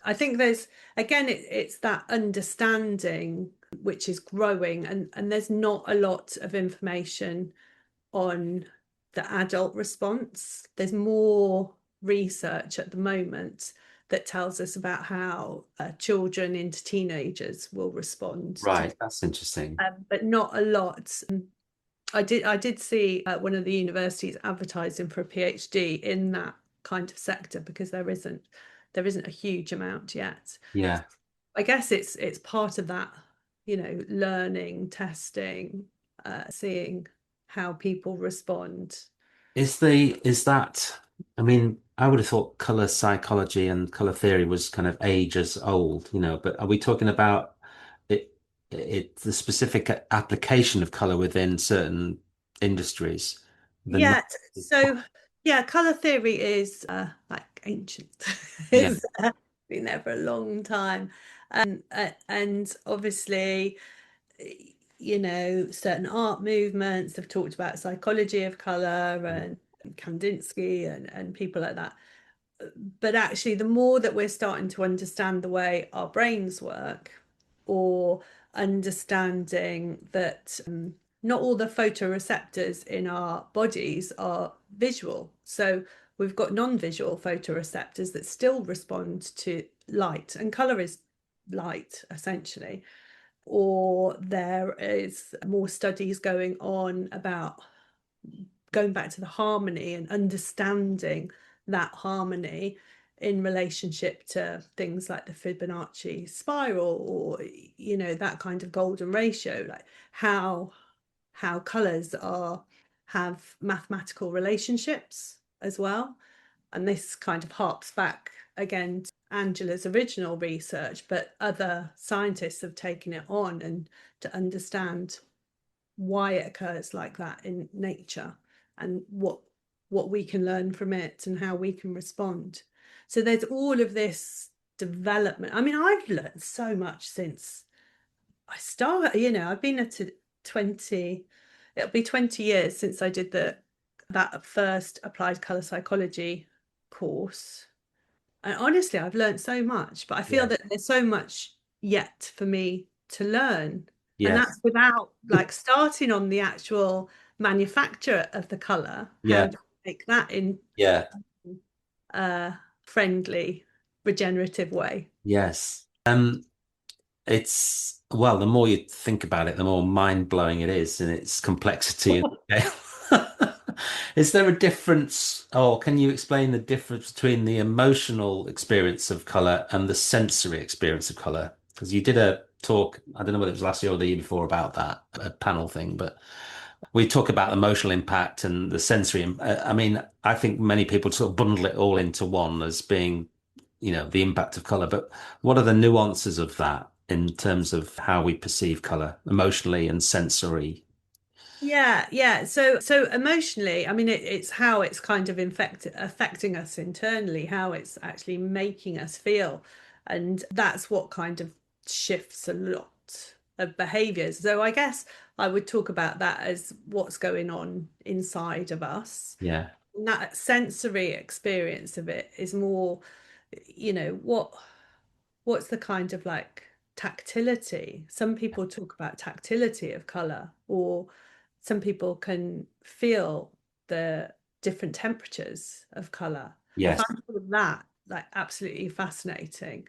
I think there's, again, it's that understanding which is growing, and there's not a lot of information on the adult response. There's more research at the moment that tells us about how children into teenagers will respond to, Right, that's interesting. but not a lot. I did see one of the universities advertising for a PhD in that kind of sector, because there isn't a huge amount yet. Yeah. I guess it's part of that, you know, learning, testing, seeing how people respond. Is that, I mean, I would have thought color psychology and color theory was kind of ages old, you know, but are we talking about the specific application of color within certain industries? The Yeah, knowledge so yeah, color theory is like ancient. yeah, It's been there for a long time. And obviously, you know, certain art movements have talked about psychology of color, and Kandinsky and people like that. But actually, the more that we're starting to understand the way our brains work, or understanding that not all the photoreceptors in our bodies are visual. So we've got non-visual photoreceptors that still respond to light, and color is light essentially. Or there is more studies going on about going back to the harmony and understanding that harmony in relationship to things like the Fibonacci spiral, or, you know, that kind of golden ratio, like how colors are have mathematical relationships as well. And this kind of harps back again to Angela's original research, but other scientists have taken it on, and to understand why it occurs like that in nature, and what we can learn from it and how we can respond. So there's all of this development. I mean, I've learned so much since I started, you know, I've been at 20, it'll be 20 years since I did that first applied color psychology course. And honestly, I've learned so much, but I feel yeah, that there's so much yet for me to learn. And yes, that's without like starting on the actual manufacture of the color. How yeah, do you make that in yeah, a friendly, regenerative way? yes. It's, well, the more you think about it, the more mind-blowing it is in its complexity and scale. Is there a difference, or can you explain the difference between the emotional experience of color and the sensory experience of color? Because you did a talk, I don't know whether it was last year or the year before, about that, a panel thing, but we talk about emotional impact and the sensory. I mean, I think many people sort of bundle it all into one as being, you know, the impact of color. But what are the nuances of that in terms of how we perceive color emotionally and sensory? Yeah. So emotionally, I mean, it's how it's kind of affecting us internally, how it's actually making us feel, and that's what kind of shifts a lot of behaviors. So I guess I would talk about that as what's going on inside of us. Yeah. And that sensory experience of it is more, you know, what's the kind of like tactility. Some people talk about tactility of color, or some people can feel the different temperatures of color. I Yes. find all of that like absolutely fascinating.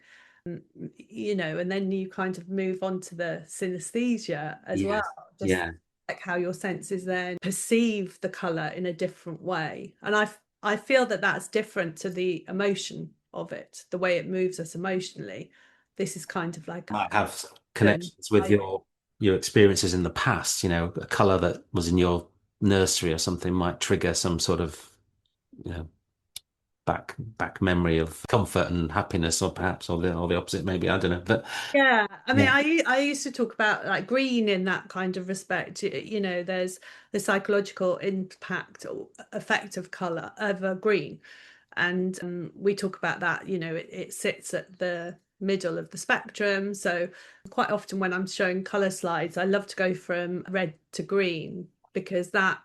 You know, and then you kind of move on to the synesthesia as well, Yes. just Yeah. like how your senses then perceive the color in a different way. And I feel that that's different to the emotion of it, the way it moves us emotionally. This is kind of like Might have an connections with your experiences in the past, you know, a color that was in your nursery or something might trigger some sort of, you know, back memory of comfort and happiness, or perhaps or the opposite, maybe. I don't know. But Yeah, I mean, yeah, I used to talk about like green in that kind of respect. You know, there's the psychological impact or effect of color of a green, and we talk about that. You know, it sits at the middle of the spectrum. So quite often when I'm showing color slides, I love to go from red to green because that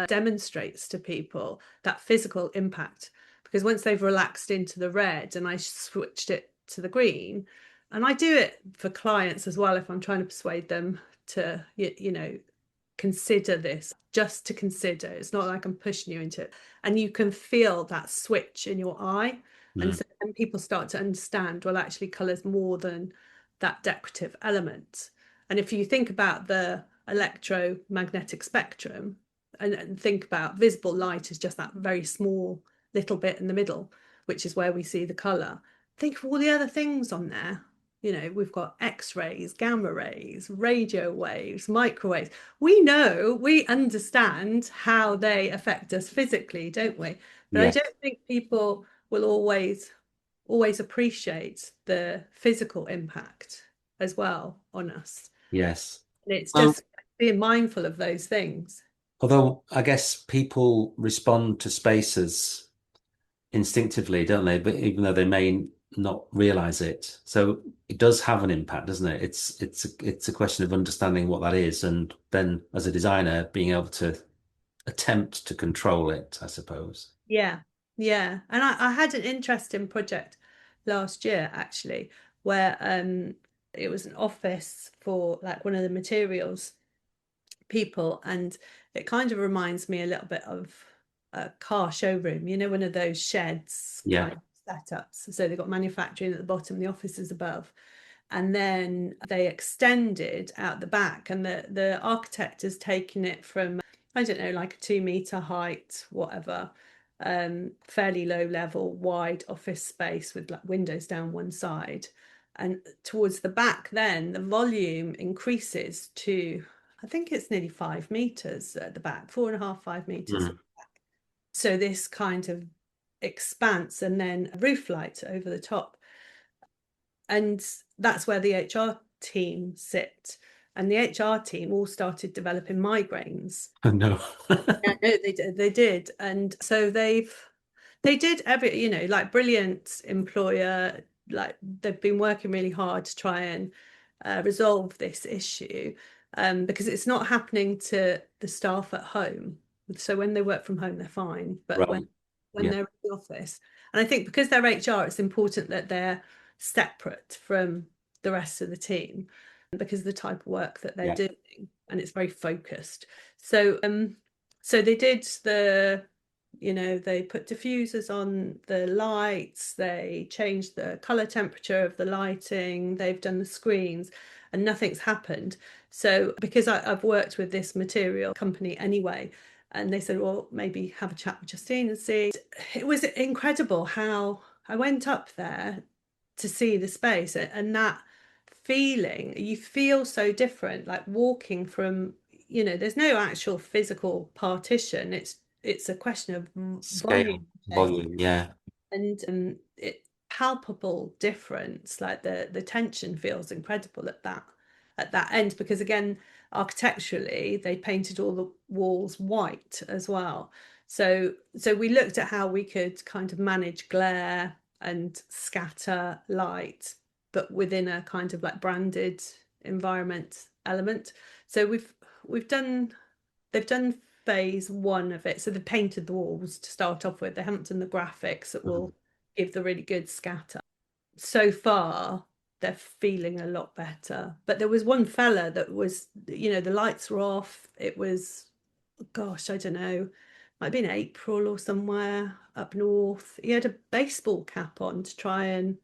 demonstrates to people that physical impact. Because once they've relaxed into the red and I switched it to the green, and I do it for clients as well if I'm trying to persuade them to, consider this, just to consider. It's not like I'm pushing you into it. And you can feel that switch in your eye. And so then people start to understand, well, actually, colour's more than that decorative element. And if you think about the electromagnetic spectrum and think about visible light as just that very small little bit in the middle, which is where we see the colour, think of all the other things on there. We've got X-rays, gamma rays, radio waves, microwaves. We understand how they affect us physically, don't we? But I Yes. don't think people will always appreciate the physical impact as well on us. Yes. And it's Well, just being mindful of those things. although I guess people respond to spaces instinctively, don't they? But even though they may not realize it, so it does have an impact, doesn't it? It's a question of understanding what that is, and then as a designer, being able to attempt to control it, I suppose. Yeah, yeah. And I had an interesting project last year actually, where it was an office for like one of the materials people, and it kind of reminds me a little bit of a car showroom, one of those sheds Yeah. kind of setups. So they've got manufacturing at the bottom, the offices above. And then they extended out the back, and the architect has taken it from, I don't know, like a 2 meter height, whatever, fairly low level, wide office space with like windows down one side. And towards the back, then the volume increases to, I think it's nearly 5 meters at the back, 4.5, 5 meters. Mm. So this kind of expanse, and then roof light over the top. And that's where the HR team sit. And the HR team all started developing migraines. No. Yeah, no, they did. And so they did every, like brilliant employer, like they've been working really hard to try and resolve this issue, because it's not happening to the staff at home. So when they work from home, they're fine. But when Right. when Yeah. they're in the office, and I think because they're HR, it's important that they're separate from the rest of the team because of the type of work that they're Yeah. doing, and it's very focused. So they did they put diffusers on the lights, they changed the color temperature of the lighting, they've done the screens, and nothing's happened. So because I've worked with this material company anyway, and they said, well, maybe have a chat with Justine and see. It was incredible how I went up there to see the space, and that feeling, you feel so different, like walking from, there's no actual physical partition. It's a question of Scale, volume change, volume. Yeah. and it palpable difference. Like the tension feels incredible at that end, because again, architecturally they painted all the walls white as well. So we looked at how we could kind of manage glare and scatter light, but within a kind of like branded environment element. So we've done they've done phase one of it. So they've painted the walls to start off with. They haven't done the graphics that Mhm. will give the really good scatter. So far, they're feeling a lot better. But there was one fella that was, the lights were off. It was, gosh, I don't know, might have been April or somewhere up north. He had a baseball cap on to try and,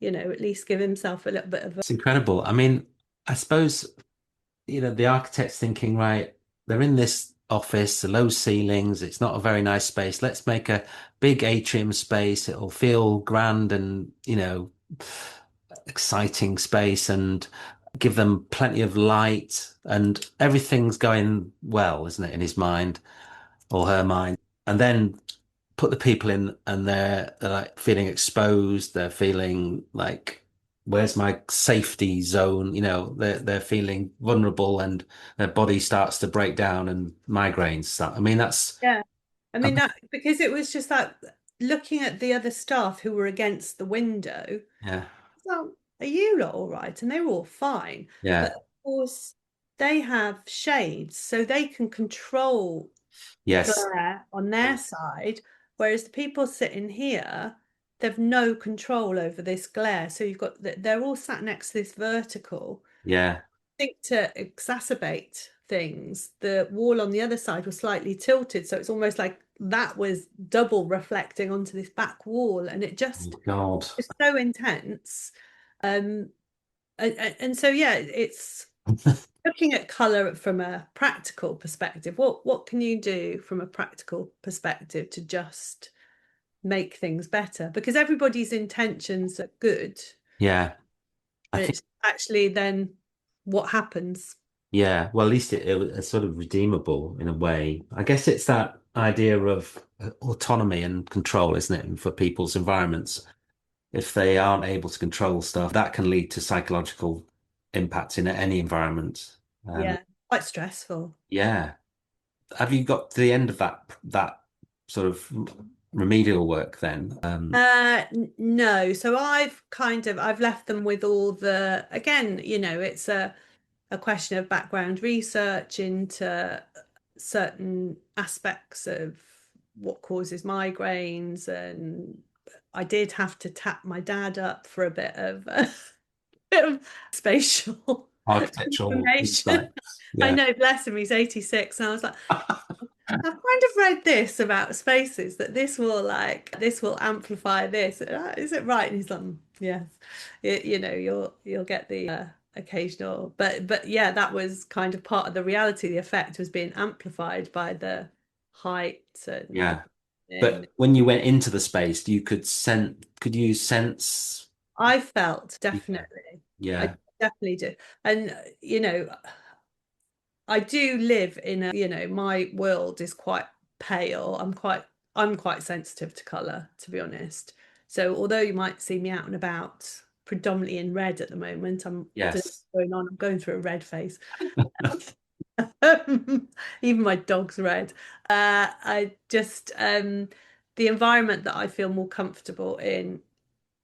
at least give himself a little bit of a, It's incredible. I mean, I suppose, the architect's thinking, right, they're in this office, the low ceilings, it's not a very nice space. Let's make a big atrium space. It'll feel grand and, exciting space and give them plenty of light and everything's going well, isn't it, in his mind or her mind? And then put the people in and they're like feeling exposed, they're feeling like where's my safety zone? They're feeling vulnerable and their body starts to break down and migraines start. I mean, that's yeah. I I mean, mean, that because it was just like looking at the other staff who were against the window. yeah. well, are you lot all right? And they were all fine. But Yeah. of course, they have shades, so they can control Yes. glare on their side, whereas the people sitting here, they've no control over this glare. So you've got they're all sat next to this vertical. Yeah. I think to exacerbate things, the wall on the other side was slightly tilted, so it's almost like that was double reflecting onto this back wall, and it Oh, just God. is so intense. Um, and so yeah, it's looking at color from a practical perspective. What can you do from a practical perspective to just make things better? Because everybody's intentions are good, Yeah. I but think, it's actually then what happens. yeah. Well, at least it was sort of redeemable in a way. I guess it's that idea of autonomy and control, isn't it? And for people's environments, if they aren't able to control stuff, that can lead to psychological impacts in any environment. Yeah, quite stressful. Yeah. Have you got to the end of that sort of remedial work then? No, so I've left them with all the, again, it's a question of background research into certain aspects of what causes migraines, and I did have to tap my dad up for a bit of, bit of spatial Architectural information. insight. I Yeah. know, bless him, he's 86, and I was like, I've kind of read this about spaces, that this will amplify this. Is it right? And he's like, yes. You'll get the occasional, but yeah, that was kind of part of the reality. The effect was being amplified by the height and the Yeah. thing. But when you went into the space, could you sense? I felt Yeah. definitely, I Yeah. definitely do, and I do live in my world is quite pale. I'm quite sensitive to colour, to be honest. So although you might see me out and about predominantly in red at the moment, I don't know Yes. what's going on. I'm going through a red phase. Even my dog's red. I just the environment that I feel more comfortable in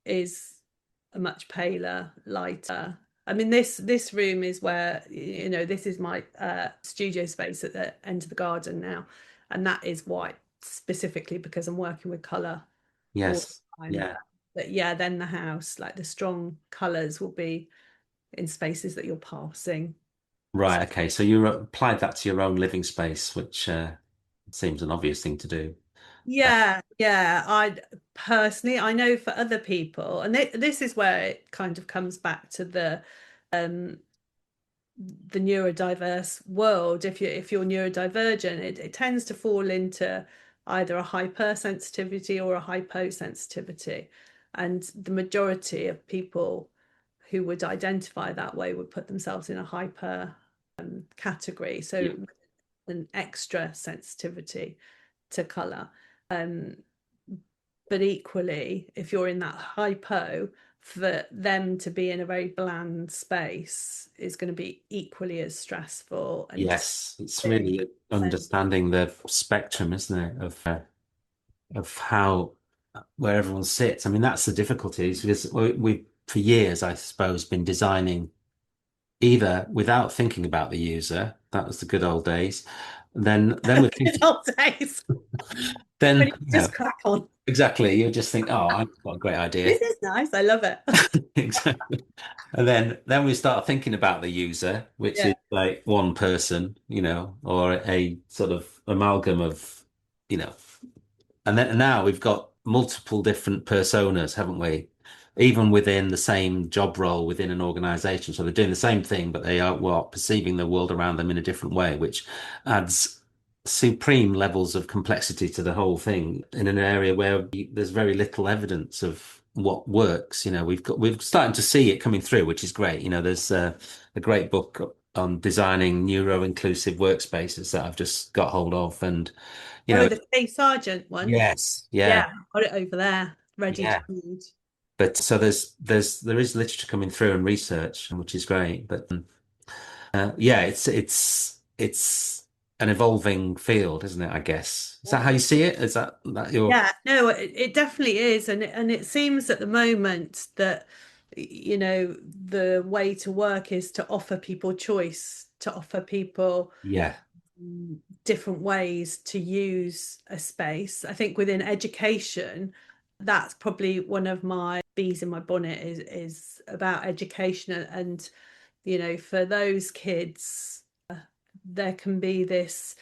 is a much paler, lighter. I mean, this room is where, this is my studio space at the end of the garden now, and that is white specifically because I'm working with color all Yes. the time. Yeah. But yeah, then the house, like the strong colors will be in spaces that you're passing. Right. Okay. So you applied that to your own living space, which seems an obvious thing to do. Yeah. I know for other people, and this is where it kind of comes back to um the neurodiverse world. If you're neurodivergent, it tends to fall into either a hypersensitivity or a hyposensitivity, and the majority of people who would identify that way would put themselves in a hyper category, Yeah. so an extra sensitivity to color. um but equally, if you're in that hypo, for them to be in a very bland space is going to be equally as stressful and Yes. It's distracting. really And understanding the spectrum, isn't it, of how where everyone sits. I mean, that's the difficulty, is because we for years, I suppose, been designing either without thinking about the user. That was the good old days. Then we're good thinking, old days when then you just crack on. exactly. You just think, oh, I've got a great idea. This is nice. I love it. Exactly. And then we start thinking about the user, which Yeah. is like one person, or a sort of amalgam of, you know, and then now we've got multiple different personas, haven't we? Even within the same job role within an organization. So they're doing the same thing, but they are perceiving the world around them in a different way, which adds supreme levels of complexity to the whole thing in an area where there's very little evidence of what works. We're starting to see it coming through, which is great. There's a great book on designing neuro-inclusive workspaces that I've just got hold of, and you Oh, know, the Stay Sergeant one. yes, Yeah, yeah, got it over there, ready to yeah. read. But so there is literature coming through and research, which is great. But yeah, it's an evolving field, isn't it? I guess. Is that how you see it? Is that your? Yeah, no, it definitely is, and it seems at the moment that the way to work is to offer people choice, to offer people Yeah. different ways to use a space. I think within education, that's probably one of my bees in my bonnet is about education. And for those kids, there can be this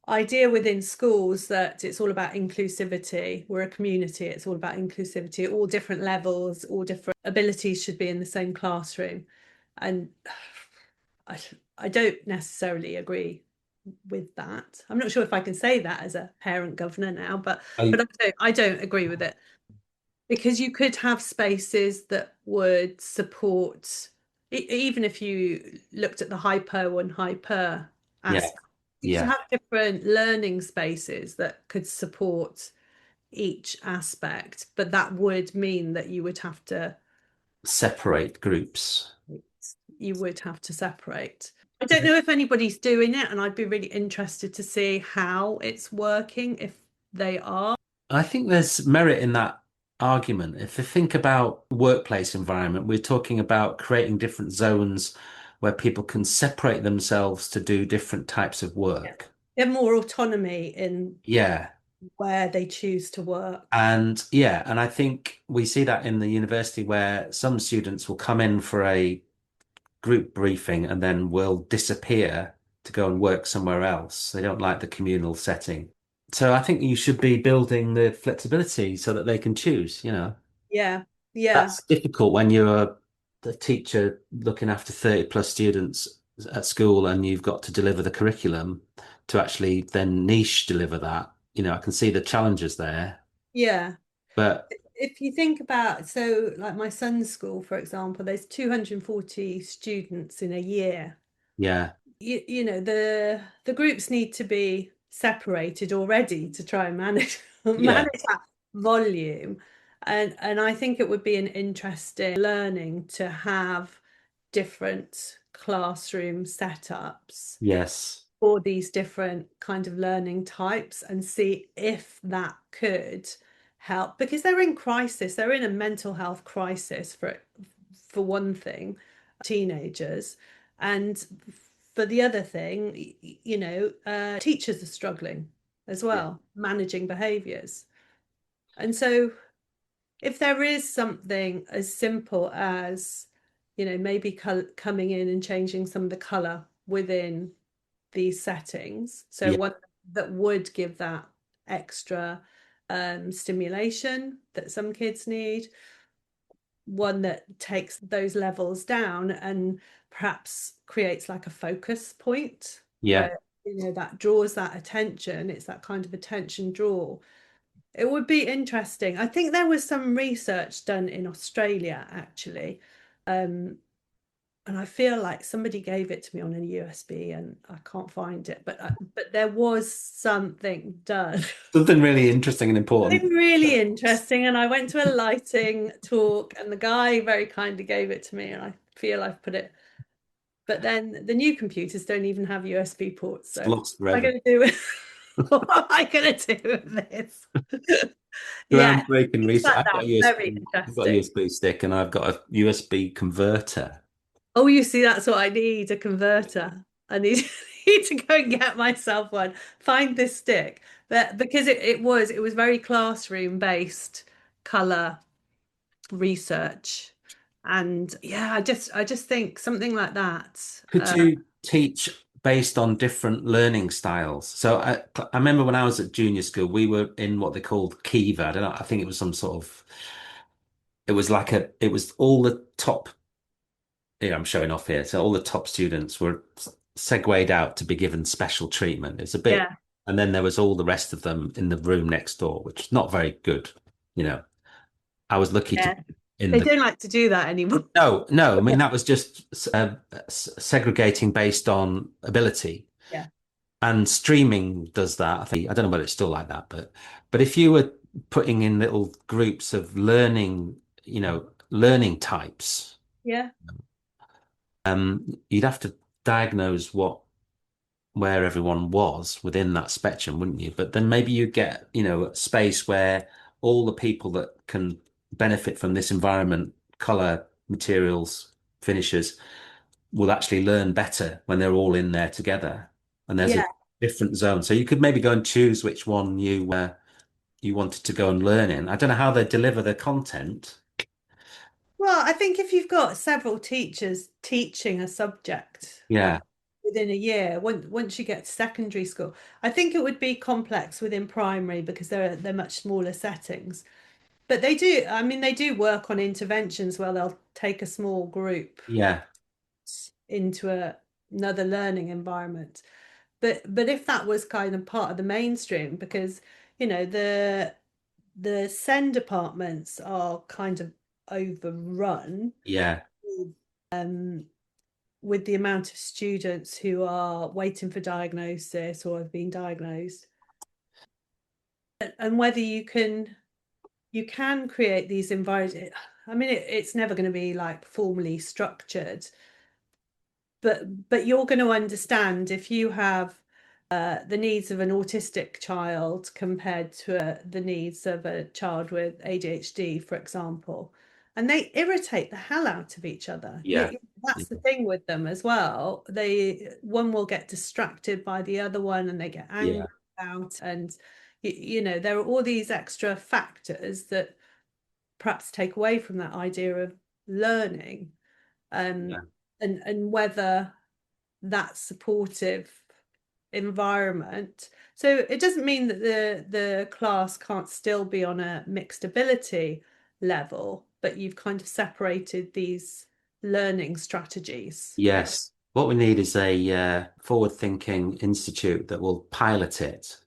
idea within schools that it's all about inclusivity. We're a community, it's all about inclusivity. All different levels, all different abilities should be in the same classroom. And I, I don't necessarily agree with that. I'm not sure if I can say that as a parent governor now, but I, I don't agree with it, because you could have spaces that would support, even if you looked at the hypo and hyper yeah. aspect, you could Yeah. have different learning spaces that could support each aspect, but that would mean that Separate groups. you would have to separate. I don't know if anybody's doing it, and I'd be really interested to see how it's working, if they are. I think there's merit in that argument. If you think about workplace environment, we're talking about creating different zones where people can separate themselves to do different types of Yeah. work. They have more autonomy in Yeah. where they choose to work. And yeah, and I think we see that in the university where some students will come in for a group briefing and then will disappear to go and work somewhere else. They don't like the communal setting. So I think you should be building the flexibility so that they can choose, you know. Yeah, yeah, That's difficult when you're a teacher looking after 30 plus students at school and you've got to deliver the curriculum to actually then niche deliver that. You know, I can see the challenges there, yeah. but If you think about, so like my son's school, for example, there's 240 students in a year. yeah, The groups need to be separated already to try and manage yeah, manage that volume. And I think it would be an interesting learning to have different classroom setups yes, for these different kind of learning types, and see if that could help, because they're in crisis. They're in a mental health crisis, for one thing, teenagers. And for the other thing, teachers are struggling as yeah, well, managing behaviors. And so if there is something as simple as, maybe coming in and changing some of the color within these settings, so yeah, one that would give that extra stimulation that some kids need, one that takes those levels down and perhaps creates like a focus point yeah. where that draws that attention. It's that kind of attention draw. It would be interesting. I think there was some research done in Australia, actually. And I feel like somebody gave it to me on a USB and I can't find it, but there was something done. Something really interesting and Something important. really interesting. And I went to a lighting talk and the guy very kindly gave it to me, and I feel I've put it. But then the new computers don't even have USB ports. It's So lost what am I forever. going to do with what am I going to do with this? Yeah, Groundbreaking things research. like that. Very I've got a interesting. USB stick and I've got a USB converter. Oh, you see, that's what I need, a converter. I need, need to go and get myself one. Find this stick. But because it was very classroom based color research. And yeah, I just think something like that. Could you teach based on different learning styles? So I remember when I was at junior school, we were in what they called Kiva. I don't know. I think it was some sort of, it was all the top, yeah, I'm showing off here. So all the top students were segued out to be given special treatment. It's a bit, Yeah, and then there was all the rest of them in the room next door, which is not very good. You know, I was lucky to yeah. be in They the, don't like to do that anymore. no, no, I mean, that was just segregating based on ability. Yeah, And streaming does that. I don't know whether it's still like that, but if you were putting in little groups of learning, learning types, yeah, you'd have to diagnose where everyone was within that spectrum, wouldn't you? But then maybe you get, a space where all the people that can benefit from this environment, color, materials, finishes will actually learn better when they're all in there together. And there's a Yeah. different zone. So you could maybe go and choose which one you wanted to go and learn in. I don't know how they deliver the content. Well, I think if you've got several teachers teaching a subject Yeah, within a year, once you get to secondary school, I think it would be complex within primary because they're much smaller settings. But they do, I mean, they do work on interventions where they'll take a small group yeah, into another learning environment. But if that was kind of part of the mainstream, because the SEN departments are kind of overrun yeah, um, with the amount of students who are waiting for diagnosis or have been diagnosed, and whether you can create these environments. I mean, it's never going to be like formally structured, but you're going to understand if you have the needs of an autistic child compared to the needs of a child with ADHD, for example, and they irritate the hell out of each other. yeah, That's the thing with them as well. One will get distracted by the other one, and they get yeah, angry out, and there are all these extra factors that perhaps take away from that idea of learning, um, yeah. and whether that supportive environment. So it doesn't mean that the class can't still be on a mixed ability level, but you've kind of separated these learning strategies. Yes. What we need is a forward-thinking institute that will pilot it.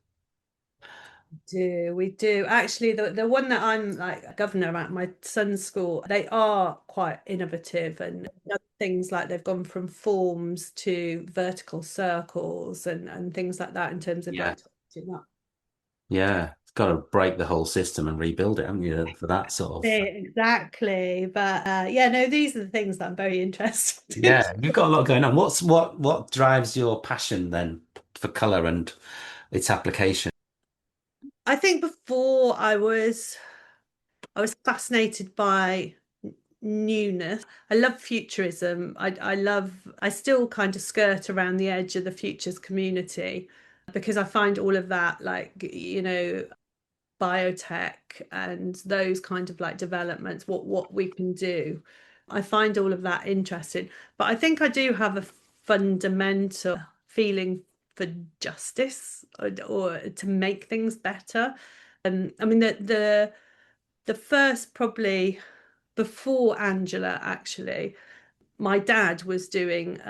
Do we do actually the one that I'm like governor at my son's school, they are quite innovative and done things like they've gone from forms to vertical circles and things like that in terms of Yeah, like touching up. yeah. It's got to break the whole system and rebuild it, haven't you, for that sort of. Exactly. But yeah, no, these are the things that I'm very interested in. Yeah, you've got a lot going on. What drives your passion then for color and its application? I think before I was fascinated by newness. I love futurism. I still kind of skirt around the edge of the futures community because I find all of that like, biotech and those kind of like developments, what we can do. I find all of that interesting. But I think I do have a fundamental feeling for justice or to make things better. I mean the first probably before Angela actually, my dad was doing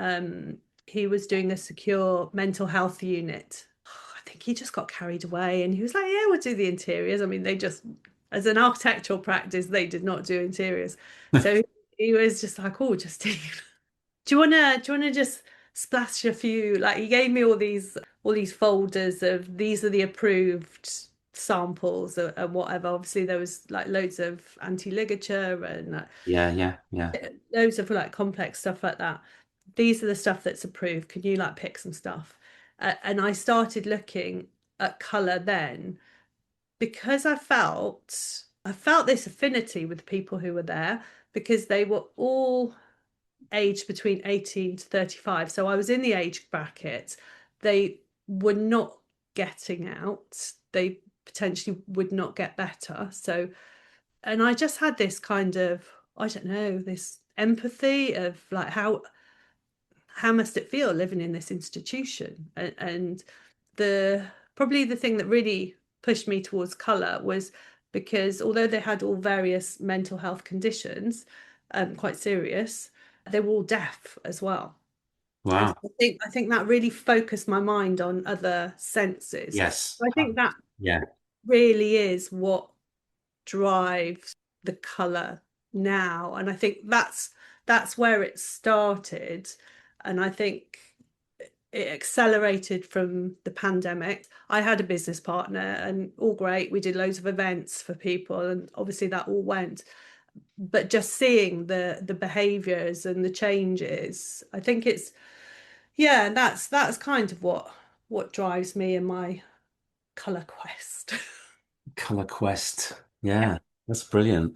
he was doing a secure mental health unit. I think he just got carried away and he was like, yeah, we'll do the interiors. I mean, they just, as an architectural practice, they did not do interiors. So he was just like, oh, Justine, do you wanna just splash a few? Like he gave me all these folders of these are the approved samples and whatever. Obviously, there was like loads of anti-ligature and Yeah, yeah, yeah, loads of like complex stuff like that. These are the stuff that's approved. Can you like pick some stuff? And I started looking at color then because I felt this affinity with the people who were there because they were all aged between 18 to 35. So I was in the age bracket. They were not getting out. They potentially would not get better. So, and I just had this kind of, I don't know, this empathy of like how must it feel living in this institution? And the probably the thing that really pushed me towards color was because although they had all various mental health conditions, quite serious, they were all deaf as well. And wow. so I think that really focused my mind on other senses. Yes. I think that Yeah. really is what drives the color now, and I think that's where it started, and I think it accelerated from the pandemic. I had a business partner and all great, we did loads of events for people and obviously that all went, but just seeing the behaviors and the changes, I think it's, yeah, that's kind of what drives me in my color quest. Color Quest. Yeah, that's brilliant.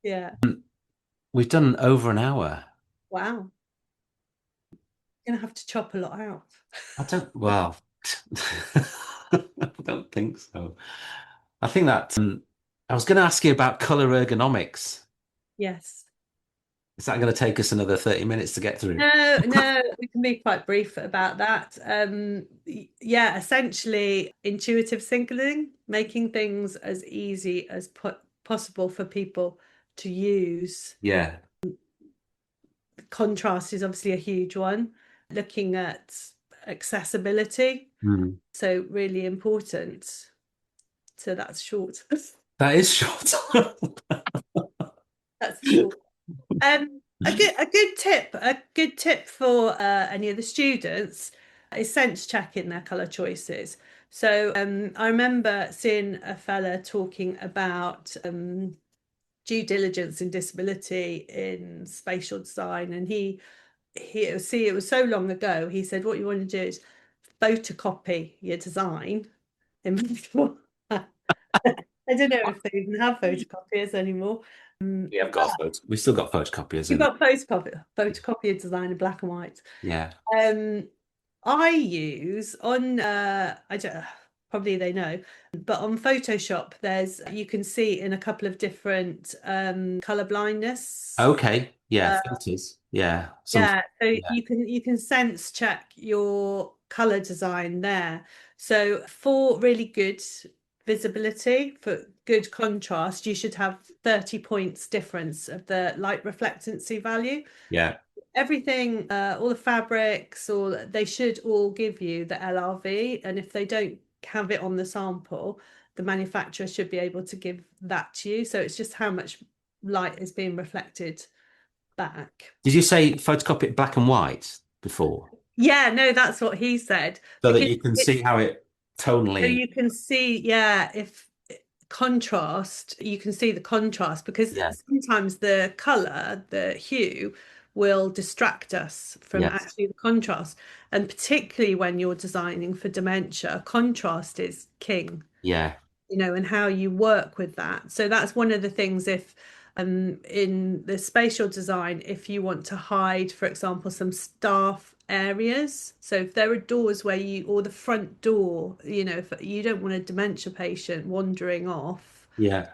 Yeah. We've done over an hour. Wow. Gonna have to chop a lot out. I don't, well, I don't think so. I think that I was going to ask you about color ergonomics. Yes. Is that going to take us another 30 minutes to get through? No, no, we can be quite brief about that. Yeah, essentially intuitive signaling, making things as easy as possible for people to use. Yeah. Contrast is obviously a huge one. Looking at accessibility, Mm. so really important. So that's short. That is short. That's short. A good tip for any of the students is sense checking their color choices. So I remember seeing a fella talking about due diligence in disability in spatial design, and see, it was so long ago. He said, what you want to do is photocopy your design in I don't know if they even have photocopiers anymore. We have got photos. We've still got photocopiers You've in. got photocopier design in black and white. Yeah. Um, I use on I don't, probably they know, but on Photoshop you can see in a couple of different color blindness. Okay. Yeah. Filters. Yeah. Some. Yeah, so Yeah. you can sense check your color design there. So for really good visibility, for good contrast, you should have 30 points difference of the light reflectancy value. Yeah. Everything, all the fabrics, they should all give you the LRV, and if they don't have it on the sample, the manufacturer should be able to give that to you. So it's just how much light is being reflected back. Did you say photocopy it black and white before? Yeah, no, that's what he said. So that Because you can see how it so tonally. you can see, yeah, if contrast, you can see the contrast, because Yeah. sometimes the color, the hue, will distract us from Yes. actually the contrast. And particularly when you're designing for dementia, contrast is king, Yeah. and how you work with that. So that's one of the things, if in the spatial design, if you want to hide, for example, some staff areas. So if there are doors or the front door, if you don't want a dementia patient wandering off Yeah.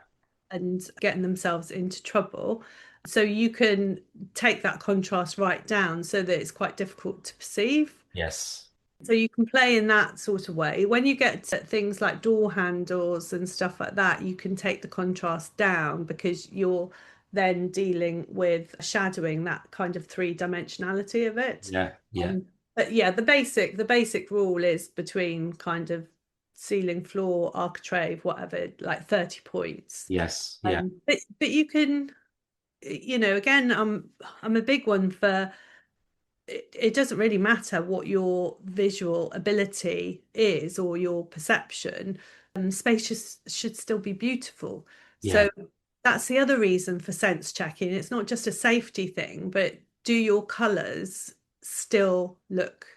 and getting themselves into trouble. So you can take that contrast right down so that it's quite difficult to perceive. Yes. So you can play in that sort of way. When you get to things like door handles and stuff like that, you can take the contrast down because you're then dealing with shadowing, that kind of three-dimensionality of it. Yeah. Yeah. But yeah, the basic rule is between kind of ceiling, floor, architrave, whatever, like 30 points. Yes. Yeah. But you can, again, I'm a big one for it doesn't really matter what your visual ability is or your perception, space should still be beautiful. Yeah. So that's the other reason for sense checking. It's not just a safety thing, but do your colors still look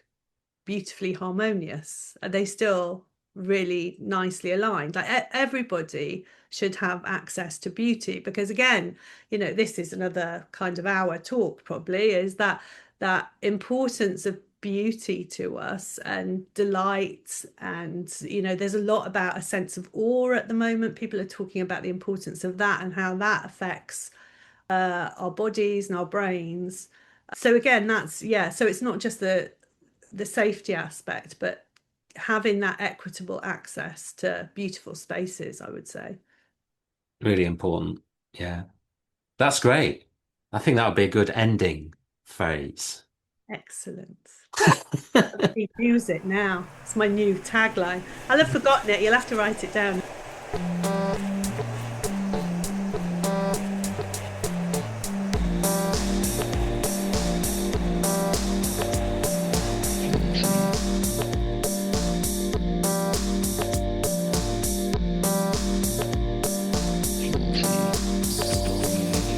beautifully harmonious? Are they still really nicely aligned? Like everybody should have access to beauty, because again, this is another kind of hour talk probably, is that importance of beauty to us and delight. And there's a lot about a sense of awe at the moment. People are talking about the importance of that and how that affects our bodies and our brains. So again, so it's not just the safety aspect, but having that equitable access to beautiful spaces, I would say. Really important. Yeah. That's great. I think that would be a good ending phrase. Excellent. Use it now. It's my new tagline. I'll have forgotten it. You'll have to write it down.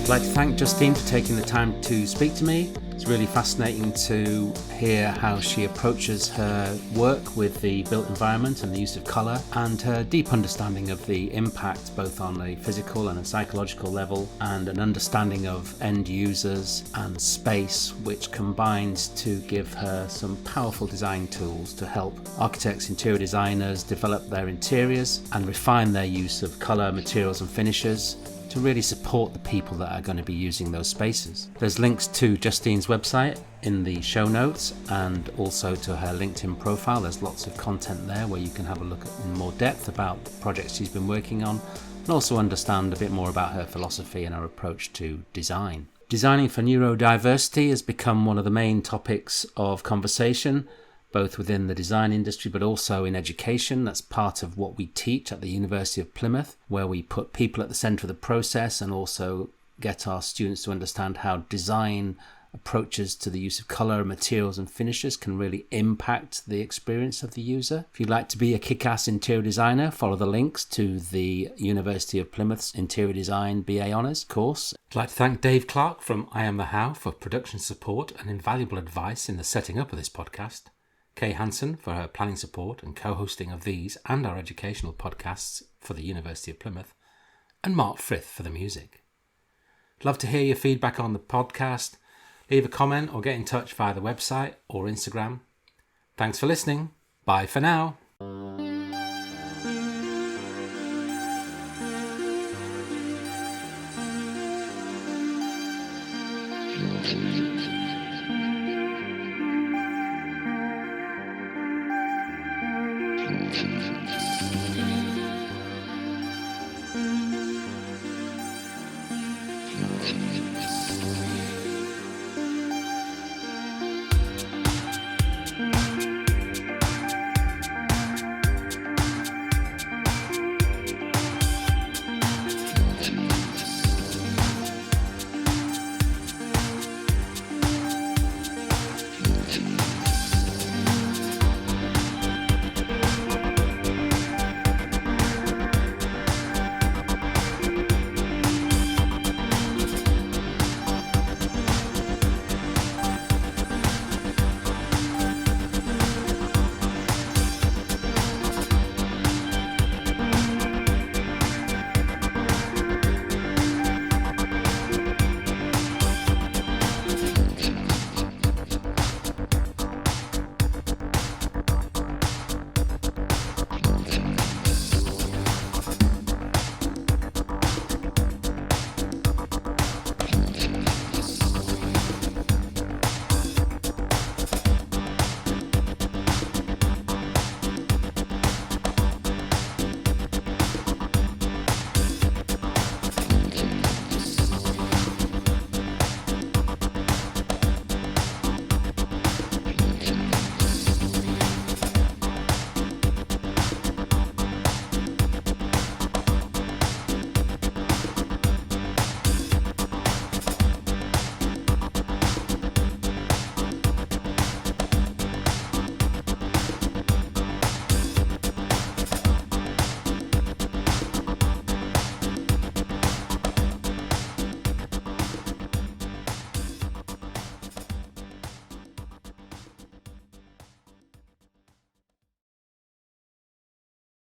I'd like to thank Justine for taking the time to speak to me. It's It's really fascinating to hear how she approaches her work with the built environment and the use of colour, and her deep understanding of the impact both on a physical and a psychological level, and an understanding of end users and space, which combines to give her some powerful design tools to help architects, interior designers develop their interiors and refine their use of colour, materials and finishes to really support the people that are going to be using those spaces. There's links to Justine's website in the show notes, and also to her LinkedIn profile. There's lots of content there where you can have a look in more depth about the projects she's been working on, and also understand a bit more about her philosophy and her approach to design. Designing for neurodiversity has become one of the main topics of conversation, both within the design industry but also in education. That's part of what we teach at the University of Plymouth, where we put people at the centre of the process and also get our students to understand how design approaches to the use of colour, materials and finishes can really impact the experience of the user. If you'd like to be a kick-ass interior designer, follow the links to the University of Plymouth's Interior Design BA Honours course. I'd like to thank Dave Clark from I Am The How for production support and invaluable advice in the setting up of this podcast. Kay Hansen for her planning support and co-hosting of these and our educational podcasts for the University of Plymouth, and Mark Frith for the music. I'd love to hear your feedback on the podcast. Leave a comment or get in touch via the website or Instagram. Thanks for listening. Bye for now. Thank you.